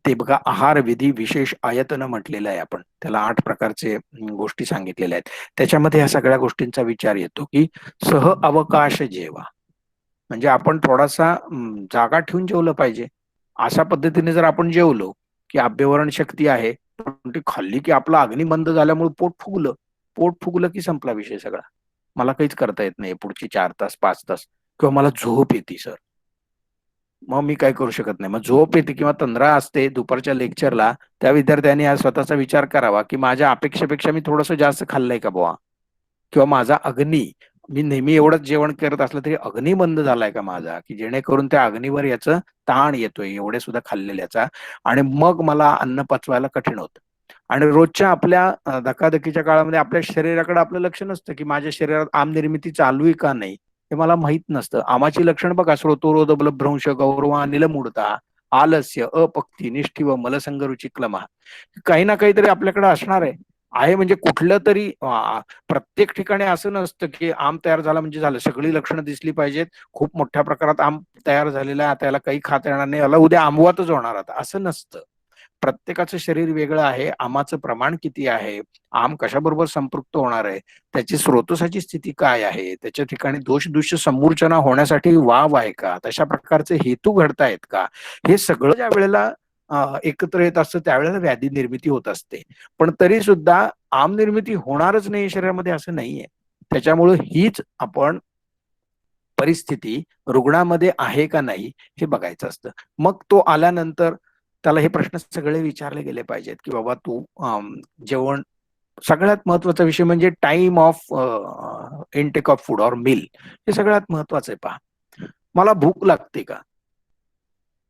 ते बघा आहार विधी विशेष आयतन म्हटलेलं आहे आपण. त्याला 8 प्रकारचे गोष्टी सांगितलेल्या आहेत. त्याच्यामध्ये ह्या सगळ्या गोष्टींचा विचार येतो, की सह अवकाश जेवा. म्हणजे आपण थोडासा जागा ठेवून जेवलं पाहिजे. अशा पद्धतीने जर आपण जेवलो, की आभ्यवरण शक्ती आहे, पण ती खाल्ली की आपला अग्नी मंद झाल्यामुळे पोट फुगलं. पोट फुगलं की संपला विषय सगळा. मला काहीच करता येत नाही पुढची 4 तास, 5 तास किंवा मला झोप येते सर. मग मी काय करू शकत नाही. मग झोप येते किंवा तंद्रा असते दुपारच्या लेक्चरला, त्या विद्यार्थ्यांनी आज स्वतःचा विचार करावा, की माझ्या अपेक्षेपेक्षा मी थोडंसं जास्त खाल्लंय का बुवा? किंवा माझा अग्नी, मी नेहमी एवढंच जेवण करत असलं तरी अग्नी मंद झालाय का माझा? की जेणेकरून त्या अग्नीवर याचं ताण येतोय एवढे सुद्धा खाल्लेल्याचा आणि मग मला अन्न पचवायला कठीण होतं. आणि रोजच्या आपल्या धकाधकीच्या काळामध्ये आपल्या शरीराकडे आपलं लक्ष नसतं, की माझ्या शरीरात आमनिर्मिती चालू आहे का नाही? हे मला माहीत नसतं. आमाची लक्षणं बघा श्रोतोरोध बलभ्रंश गौरवा निलमुडता, आलस्य, अपक्ती, निष्ठिव, मलसंग रुचिक्लमः. काही ना काहीतरी आपल्याकडे असणार आहे. आहे म्हणजे कुठलं तरी प्रत्येक ठिकाणी असं नसतं, की आम तयार झाला म्हणजे झालं. सगळी लक्षणं दिसली पाहिजेत. खूप मोठ्या प्रकारात आम तयार झालेला आहे. आता याला काही खाता येणार नाही. याला उद्या आंबवातच होणार आता, असं नसतं. प्रत्येकाचं शरीर वेगळं आहे. आमाचं प्रमाण किती आहे? आम कशाबरोबर संपृक्त होणार आहे? त्याची स्रोतसाची स्थिती काय आहे? त्याच्या ठिकाणी दोष-दृश्य समूर्चना होण्यासाठी वाव आहे का? तशा प्रकारचे हेतू घडतायत का? हे सगळं ज्यावेळेला एकत्र येत असतं त्यावेळेला व्याधी निर्मिती होत असते. पण तरी सुद्धा आमनिर्मिती होणारच नाही शरीरामध्ये असं नाहीये. त्याच्यामुळे हीच आपण परिस्थिती रुग्णामध्ये आहे का नाही हे बघायचं असतं. मग तो आल्यानंतर त्याला हे प्रश्न सगळे विचारले गेले पाहिजेत, की बाबा तू जेवण सगळ्यात महत्त्वाचा विषय म्हणजे time of intake of food or meal हे सगळ्यात महत्त्वाचं आहे पहा. मला भूक लागते का?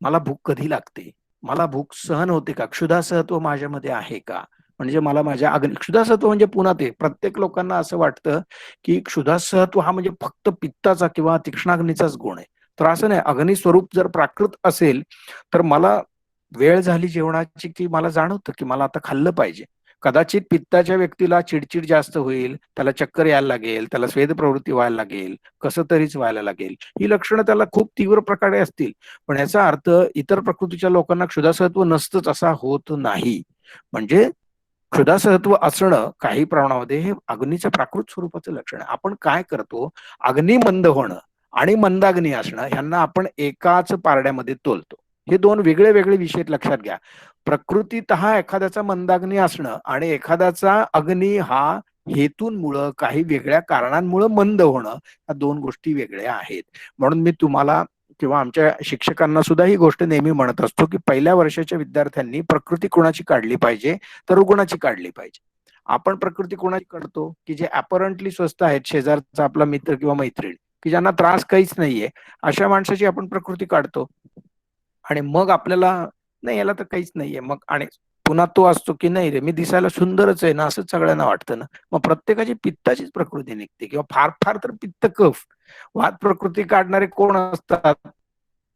मला भूक कधी लागते? मला भूक सहन होते का? क्षुधासहत्व माझ्यामध्ये आहे का? म्हणजे मला माझ्या क्षुधासहत्व म्हणजे पुन्हा ते प्रत्येक लोकांना असं वाटतं, की क्षुधासहत्व हा म्हणजे फक्त पित्ताचा किंवा तीक्ष्णाग्नीचाच गुण आहे. तर असं नाही. अग्नी स्वरूप जर प्राकृत असेल, तर मला वेळ झाली जेवणाची, की मला जाणवतं, की मला आता खाल्लं पाहिजे. कदाचित पित्ताच्या व्यक्तीला चिड जास्त होईल, त्याला चक्कर यायला लागेल, त्याला स्वेदप्रवृत्ती व्हायला लागेल, कसं तरीच व्हायला लागेल. ही लक्षणं त्याला खूप तीव्र प्रकारे असतील. पण याचा अर्थ इतर प्रकृतीच्या लोकांना क्षुधासहत्व नसतंच असा होत नाही. म्हणजे क्षुधासहत्व असणं काही प्रमाणामध्ये हे अग्नीच्या प्राकृत स्वरूपाचं लक्षण आहे. आपण काय करतो, अग्नी मंद होणं आणि मंदाग्नी असणं ह्यांना आपण एकाच पारड्यामध्ये तोलतो. हे 2 वेगळे-वेगळे विषय लक्षात घ्या. प्रकृतीतः एखाद्याचा मंदाग्नी असणं आणि एखाद्याचा अग्नी हा हेतूंमुळं काही वेगळ्या कारणांमुळं मंद होणं, ह्या 2 गोष्टी वेगळ्या आहेत. म्हणून मी तुम्हाला किंवा आमच्या शिक्षकांना सुद्धा ही गोष्ट नेहमी म्हणत असतो, की पहिल्या वर्षाच्या विद्यार्थ्यांनी प्रकृती कोणाची काढली पाहिजे, तर रुग्णाची काढली पाहिजे. आपण प्रकृती कोणाची काढतो, की जे अपरंटली स्वस्थ आहेत, शेजारचा आपला मित्र किंवा मैत्रीण, की ज्यांना त्रास काहीच नाहीये, अशा माणसाची आपण प्रकृती काढतो. आणि मग आपल्याला नाही याला तर काहीच नाहीये. मग आणि पुन्हा तो असतो, की नाही रे, मी दिसायला सुंदरच आहे ना, असंच सगळ्यांना वाटतं ना. मग प्रत्येकाची पित्ताचीच प्रकृती निघते किंवा फार-फार तर पित्त कफ. वात प्रकृती काढणारे कोण असतात?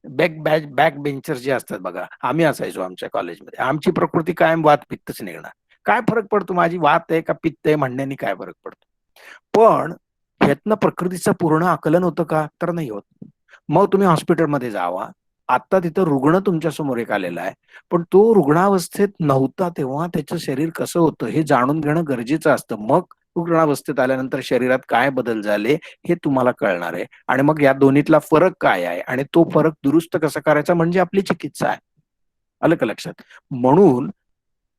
बॅक बेंचर जे असतात बघा, आम्ही असायचो आमच्या कॉलेजमध्ये. आमची प्रकृती कायम वात पित्तच निघणार. काय फरक पडतो माझी वात आहे का पित्त आहे म्हणण्याने काय फरक पडतो? पण ह्यातनं प्रकृतीचं पूर्ण आकलन होतं का? तर नाही होत. मग तुम्ही हॉस्पिटलमध्ये जावा. आता तिथं रुग्ण तुमच्या समोर एक आलेला आहे. पण तो रुग्णावस्थेत नव्हता तेव्हा त्याचं शरीर कसं होतं हे जाणून घेणं गरजेचं असतं. मग रुग्णावस्थेत आल्यानंतर शरीरात काय बदल झाले हे तुम्हाला कळणार आहे आणि मग या दोन्हीतला फरक काय आहे आणि तो फरक दुरुस्त कसा करायचा म्हणजे आपली चिकित्सा आहे. आलं का लक्षात? म्हणून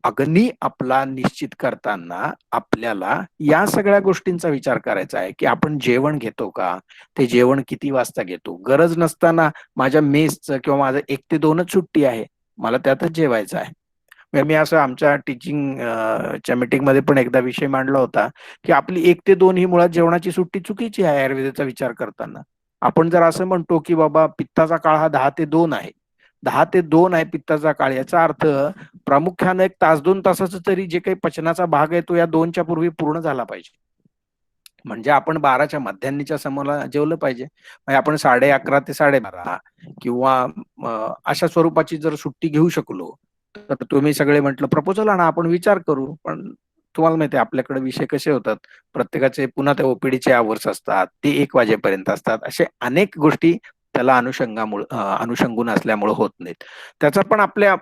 अग्नी आपला निश्चित करताना आपल्याला या सगळ्या गोष्टींचा विचार करायचा आहे, की आपण जेवण घेतो का? ते जेवण किती वाजता घेतो? गरज नसताना माझ्या मेसचं किंवा माझं 1 ते 2च सुट्टी आहे. मला त्यातच जेवायचं आहे. म्हणजे मी असं आमच्या टीचिंग च्या मीटिंगमध्ये पण एकदा विषय मांडला होता, की आपली 1 ते 2 ही मुळात जेवणाची सुट्टी चुकीची आहे आयुर्वेदाचा विचार करताना. आपण जर असं म्हणतो, की बाबा पित्ताचा काळ हा 10 ते 2 आहे. 10 ते 2 आहे पित्ताचा काळ, याचा अर्थ प्रामुख्याने 1 तास 2 तासाचा तरी जे काही पचनाचा भाग आहे तो या 2च्या पूर्वी पूर्ण झाला पाहिजे. म्हणजे आपण 12च्या मध्यान्नीच्या समोर जेवलं पाहिजे. म्हणजे आपण 11:30 ते 12:30 किंवा अशा स्वरूपाची जर सुट्टी घेऊ शकलो, तर तुम्ही सगळे म्हटलं प्रपोजल आणा, आपण विचार करू. पण तुम्हाला माहिती आहे आपल्याकडे विषय कसे होतात, प्रत्येकाचे पुन्हा त्या ओपीडीचे आवर्स असतात, ते 1 वाजेपर्यंत असतात. असे अनेक गोष्टी त्याला अनुषंगून असल्यामुळे होत नाहीत. त्याचा पण आपल्या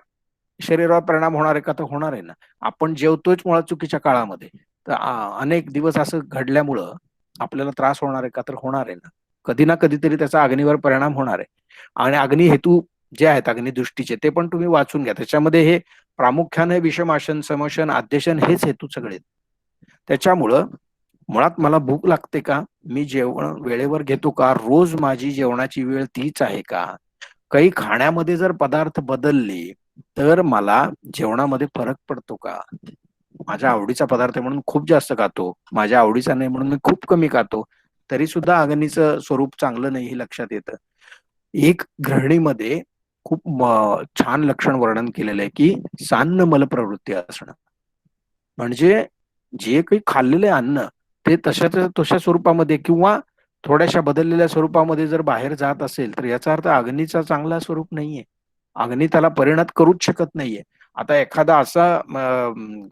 शरीरावर परिणाम होणार आहे का? तर होणार आहे ना. आपण जेवतोयच मुळात चुकीच्या काळामध्ये. तर अनेक दिवस असं घडल्यामुळं आपल्याला त्रास होणार आहे का? तर होणार आहे ना. कधी ना कधीतरी त्याचा अग्नीवर परिणाम होणार आहे. आणि अग्नी हेतू जे आहेत अग्निदृष्टीचे ते पण तुम्ही वाचून घ्या. त्याच्यामध्ये हे प्रामुख्याने विषमाशन, समशन, आद्यशन हेच हेतू सगळे आहेत. त्याच्यामुळं मुळात मला भूक लागते का? मी जेवण वेळेवर घेतो का? रोज माझी जेवणाची वेळ तीच आहे का? काही खाण्यामध्ये जर पदार्थ बदलले, तर मला जेवणामध्ये फरक पडतो का? माझ्या आवडीचा पदार्थ आहे म्हणून खूप जास्त खातो. माझ्या आवडीचा नाही म्हणून मी खूप कमी खातो. तरी सुद्धा अग्नीचं स्वरूप चांगलं नाही हे लक्षात येतं. एक गृहिणीमध्ये खूप छान लक्षण वर्णन केलेलं आहे, की सान्न मलप्रवृत्ती असणं. म्हणजे जे काही खाल्लेलं आहे अन्न, ते तशाच्या तशा स्वरूपामध्ये किंवा थोड्याशा बदललेल्या स्वरूपामध्ये जर बाहेर जात असेल, तर याचा अर्थ अग्नीचा चांगला स्वरूप नाहीये. अग्नी त्याला परिणत करूच शकत नाहीये. आता एखादा असा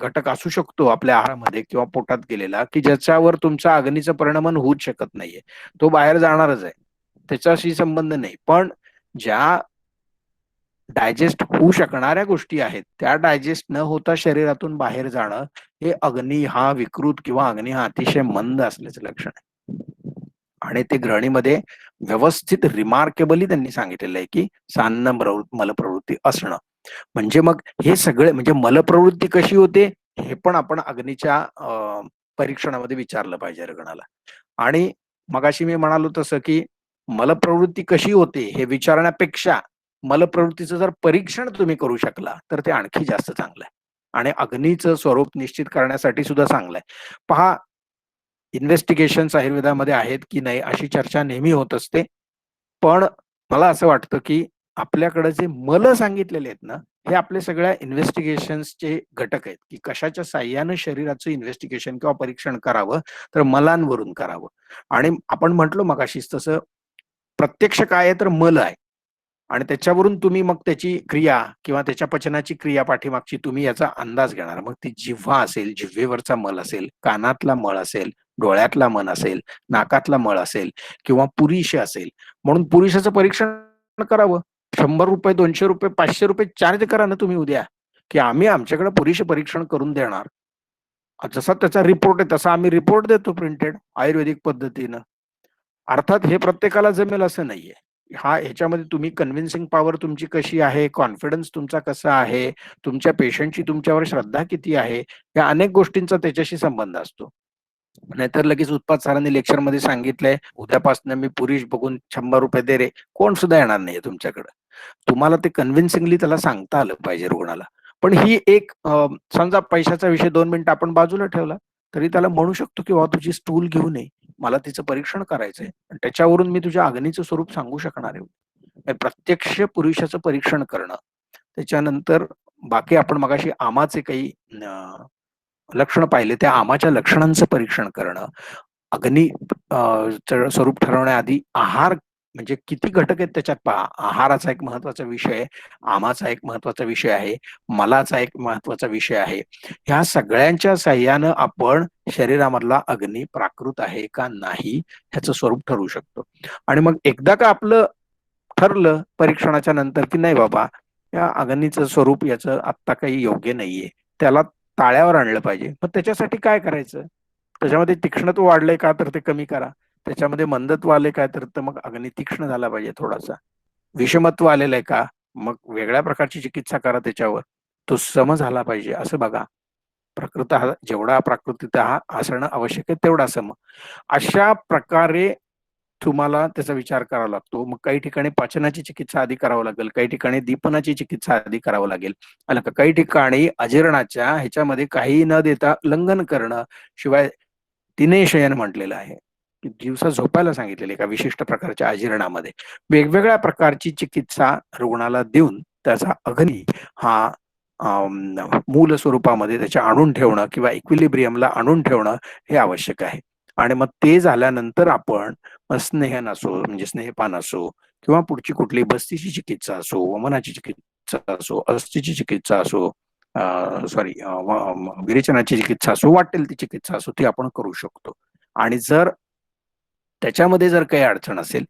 घटक असू शकतो आपल्या आहारामध्ये किंवा पोटात गेलेला, की ज्याच्यावर तुमचा अग्नीचं परिणमन होऊच शकत नाहीये. तो बाहेर जाणारच आहे. त्याच्याशी संबंध नाही. पण ज्या डायजेस्ट होऊ शकणाऱ्या गोष्टी आहेत, त्या डायजेस्ट न होता शरीरातून बाहेर जाणं, हे अग्नी हा विकृत किंवा अग्नी हा अतिशय मंद असल्याचं लक्षण आहे. आणि ते गृहिणीमध्ये व्यवस्थित रिमार्केबली त्यांनी सांगितलेलं आहे, की सान्न मलप्रवृत्ती असणं. म्हणजे मग हे सगळे म्हणजे मलप्रवृत्ती कशी होते, हे पण आपण अग्नीच्या परीक्षणामध्ये विचारलं पाहिजे रुग्णाला. आणि मगाशी मी म्हणालो तसं, की मलप्रवृत्ती कशी होते हे विचारण्यापेक्षा मलप्रवृत्तीचं जर परीक्षण तुम्ही करू शकला, तर ते आणखी जास्त चांगलं आहे. आणि अग्नीचं स्वरूप निश्चित करण्यासाठी सुद्धा चांगलं आहे. पहा, इन्व्हेस्टिगेशन्स आयुर्वेदामध्ये आहेत की नाही अशी चर्चा नेहमी होत असते. पण मला असं वाटतं, की आपल्याकडे जे मल सांगितलेले आहेत ना, हे आपल्या सगळ्या इन्व्हेस्टिगेशन्सचे घटक आहेत, की कशाच्या साहाय्यानं शरीराचं इन्व्हेस्टिगेशन किंवा परीक्षण करावं, तर मलांवरून करावं. आणि आपण म्हटलो मगाशीच तसं प्रत्यक्ष काय आहे तर मल आहे. आणि त्याच्यावरून तुम्ही मग त्याची क्रिया किंवा त्याच्या पचनाची क्रिया पाठीमागची तुम्ही याचा अंदाज घेणार. मग ती जिव्हा असेल, जिव्हेवरचा मल असेल, कानातला मळ असेल, डोळ्यातला मल असेल, नाकातला मळ असेल किंवा पुरीशी असेल. म्हणून पुरुषाचं परीक्षण करावं. ₹100, ₹200, ₹500 चार्ज करा ना तुम्ही उद्या, की आम्ही आमच्याकडे पुरेशी परीक्षण करून देणार. जसा त्याचा रिपोर्ट आहे तसा आम्ही रिपोर्ट देतो प्रिंटेड आयुर्वेदिक पद्धतीनं. अर्थात हे प्रत्येकाला जमेल असं नाहीये. ह्याच्यामध्ये तुम्ही कन्व्हिन्सिंग पॉवर तुमची कशी आहे, कॉन्फिडन्स तुमचा कसा आहे, तुमच्या पेशंटची तुमच्यावर श्रद्धा किती आहे, या अनेक गोष्टींचा त्याच्याशी संबंध असतो. नाहीतर लगेच उत्पात सरांनी लेक्चरमध्ये सांगितलंय, उद्यापासून मी पुरुष बघून ₹100 दे रे, कोण सुद्धा येणार नाहीये तुमच्याकडे. तुम्हाला ते कन्व्हिन्सिंगली त्याला सांगता आलं पाहिजे रुग्णाला. पण ही एक समजा पैशाचा विषय 2 मिनिटं आपण बाजूला ठेवला, तरी त्याला म्हणू शकतो, की "बाबा तुझी स्टूल घेऊन ये. मला तिचं परीक्षण करायचंय. त्याच्यावरून मी तुझ्या अग्नीचं स्वरूप सांगू शकणार आहे." म्हणजे प्रत्यक्ष पुरुषाचं परीक्षण करणं. त्याच्यानंतर बाकी आपण मगाशी आमाचे काही लक्षणं पाहिले, त्या आमाच्या लक्षणांचं परीक्षण करणं. अग्नी चं स्वरूप ठरवण्याआधी आहार म्हणजे किती घटक आहेत त्याच्यात पहा. आहाराचा एक महत्त्वाचा विषय आहे, आमाचा एक महत्त्वाचा विषय आहे, मलाचा एक महत्त्वाचा विषय आहे. ह्या सगळ्यांच्या साहाय्यानं आपण शरीरामधला अग्नी प्राकृत आहे का नाही ह्याचं स्वरूप ठरवू शकतो. आणि मग एकदा का आपलं ठरलं परीक्षणाच्या नंतर, की नाही बाबा या अग्नीचं स्वरूप याचं आत्ता काही योग्य नाहीये. त्याला ताळ्यावर आणलं पाहिजे. मग त्याच्यासाठी काय करायचं? त्याच्यामध्ये तीक्ष्णत्व वाढलंय का तर ते कमी करा. त्याच्यामध्ये मंदत्व आले काय तर मग अग्नी तीक्ष्ण झाला पाहिजे थोडासा. विषमत्व आलेलं आहे का? मग वेगळ्या प्रकारची चिकित्सा करा त्याच्यावर. तो सम झाला पाहिजे असं बघा. प्रकृतः जेवढा प्राकृतितः असणं आवश्यक आहे तेवढा सम. अशा प्रकारे तुम्हाला त्याचा विचार करावा लागतो. मग काही ठिकाणी पाचनाची चिकित्सा आधी करावं लागेल, काही ठिकाणी दीपनाची चिकित्सा आधी करावं लागेल. आलं का? काही ठिकाणी अजीर्णाच्या ह्याच्यामध्ये काही न देता लंघन करणं, शिवाय दिनशयन म्हटलेलं आहे, की दिवसा झोपायला सांगितलेलं एका विशिष्ट प्रकारच्या अजीर्णामध्ये. वेगवेगळ्या प्रकारची चिकित्सा रुग्णाला देऊन त्याचा अग्नी हा मूल स्वरूपामध्ये त्याच्या आणून ठेवणं किंवा इक्विलिब्रियमला आणून ठेवणं हे आवश्यक आहे. आणि मग ते झाल्यानंतर आपण स्नेहन असो म्हणजे स्नेहपान असो किंवा पुढची कुठली बस्तीची चिकित्सा असो, वमनाची चिकित्सा असो, अस्थिची चिकित्सा असो, सॉरी विरेचनाची चिकित्सा असो, वाटेल ती चिकित्सा असो ती आपण करू शकतो. आणि जर त्याच्यामध्ये जर काही अडचण असेल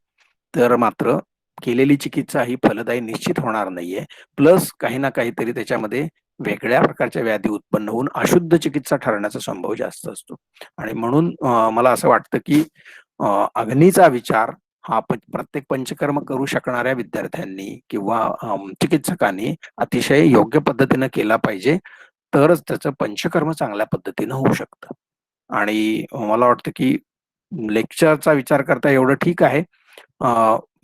तर मात्र केलेली चिकित्सा ही फलदायी निश्चित होणार नाहीये. प्लस काही ना काहीतरी त्याच्यामध्ये वेगळ्या प्रकारच्या व्याधी उत्पन्न होऊन अशुद्ध चिकित्सा ठरण्याचा संभव जास्त असतो. आणि म्हणून मला असं वाटतं की अग्नीचा विचार हा प्रत्येक पंचकर्म करू शकणाऱ्या विद्यार्थ्यांनी किंवा चिकित्सकांनी अतिशय योग्य पद्धतीनं केला पाहिजे. तरच त्याचं पंचकर्म चांगल्या पद्धतीनं होऊ शकतं. आणि मला वाटतं की लेक्चरचा विचार करता एवढं ठीक आहे.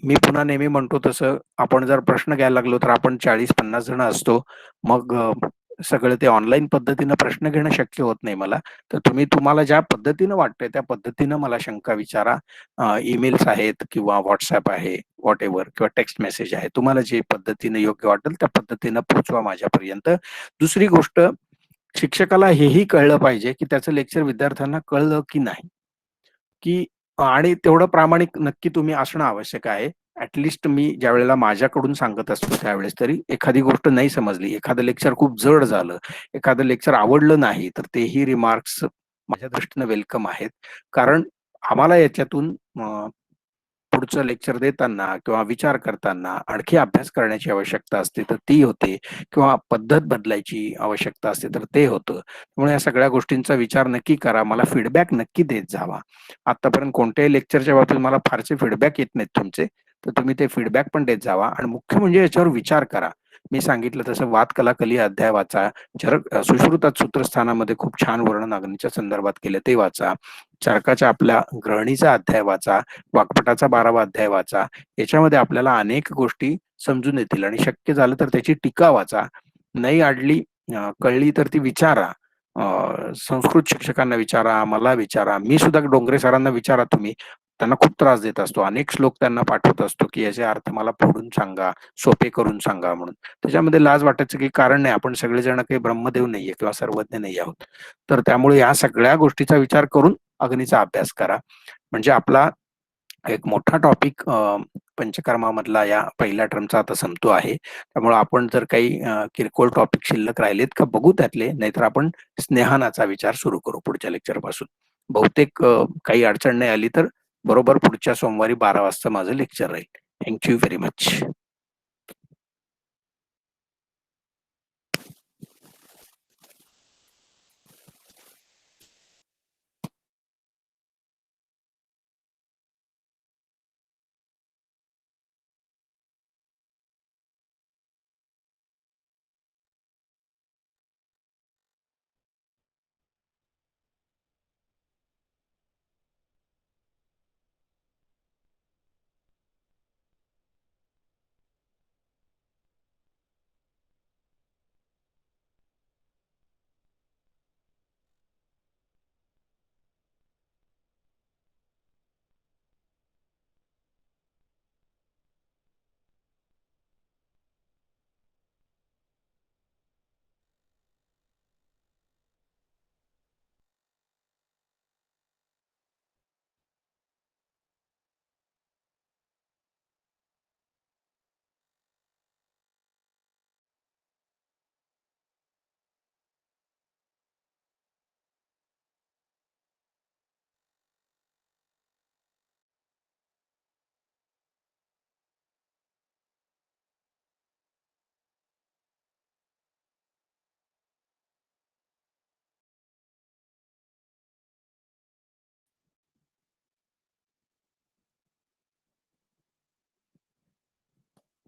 मी पुन्हा नेहमी म्हणतो तसं आपण जर प्रश्न घ्यायला लागलो तर आपण 40-50 जण असतो. मग सगळं ते ऑनलाईन पद्धतीनं प्रश्न घेणं शक्य होत नाही मला. तर तुम्हाला ज्या पद्धतीनं वाटतंय त्या पद्धतीनं मला शंका विचारा. ईमेल्स आहेत किंवा WhatsApp आहे, व्हॉटएव्हर किंवा टेक्स्ट मेसेज आहे. तुम्हाला जे पद्धतीनं योग्य वाटेल त्या पद्धतीनं पोहोचवा माझ्यापर्यंत. दुसरी गोष्ट, शिक्षकाला हेही कळलं पाहिजे, की त्याचं लेक्चर विद्यार्थ्यांना कळलं की नाही? की आणि तेवढं प्रामाणिक नक्की तुम्ही असणं आवश्यक आहे. मी ज्यावेळेला माझ्याकडून सांगत असतो त्यावेळेस तरी एखादी गोष्ट नाही समजली, एखादं लेक्चर खूप जड झालं, एखादं लेक्चर आवडलं नाही, तर तेही रिमार्क्स माझ्या दृष्टीने वेलकम आहेत. कारण आम्हाला याच्यातून पुढचं लेक्चर देताना किंवा विचार करताना आणखी अभ्यास करण्याची आवश्यकता असते तर ती होते किंवा पद्धत बदलायची आवश्यकता असते तर ते होतं. त्यामुळे या सगळ्या गोष्टींचा विचार नक्की करा. मला फीडबॅक नक्की देत जावा. आतापर्यंत कोणत्याही लेक्चरच्या बाबतीत मला फारसे फीडबॅक येत नाहीत तुमचे. तर तुम्ही ते फीडबॅक पण देत जावा आणि मुख्य म्हणजे याच्यावर विचार करा. मी सांगितलं तसं वाद कला कली अध्याय वाचा. सुश्रुतात सूत्रस्थानामध्ये खूप छान वर्णन अग्नीच्या संदर्भात केलं ते वाचा. चरकाच्या आपल्या ग्रहणीचा अध्याय वाचा. वाक्पटाचा 12वा अध्याय वाचा. याच्यामध्ये आपल्याला अनेक गोष्टी समजून येतील आणि शक्य झालं तर त्याची टीका वाचा. नाही अडली कळली तर ती विचारा. संस्कृत शिक्षकांना विचारा, मला विचारा. मी सुद्धा डोंगरे सरांना विचारा तुम्ही. त्यांना खूप त्रास देत असतो. अनेक श्लोक त्यांना पाठवत असतो, की याचे अर्थ मला फोडून सांगा, सोपे करून सांगा म्हणून. त्याच्यामध्ये लाज वाटायचं काही कारण नाही. आपण सगळेजण काही ब्रह्मदेव नाहीये किंवा सर्वज्ञ नाही आहोत. तर त्यामुळे या सगळ्या गोष्टीचा विचार करून अग्नीचा अभ्यास करा. म्हणजे आपला एक मोठा टॉपिक पंचकर्मामधला या पहिल्या टर्मचा आता संपतो आहे. त्यामुळे आपण जर काही किरकोळ टॉपिक शिल्लक राहिलेत का बघू त्यातले, नाहीतर आपण स्नेहानाचा विचार सुरू करू पुढच्या लेक्चर पासून. बहुतेक काही अडचण नाही आली तर बरोबर पुढच्या सोमवारी 12 वाजता माझं लेक्चर राहील. Thank you very much.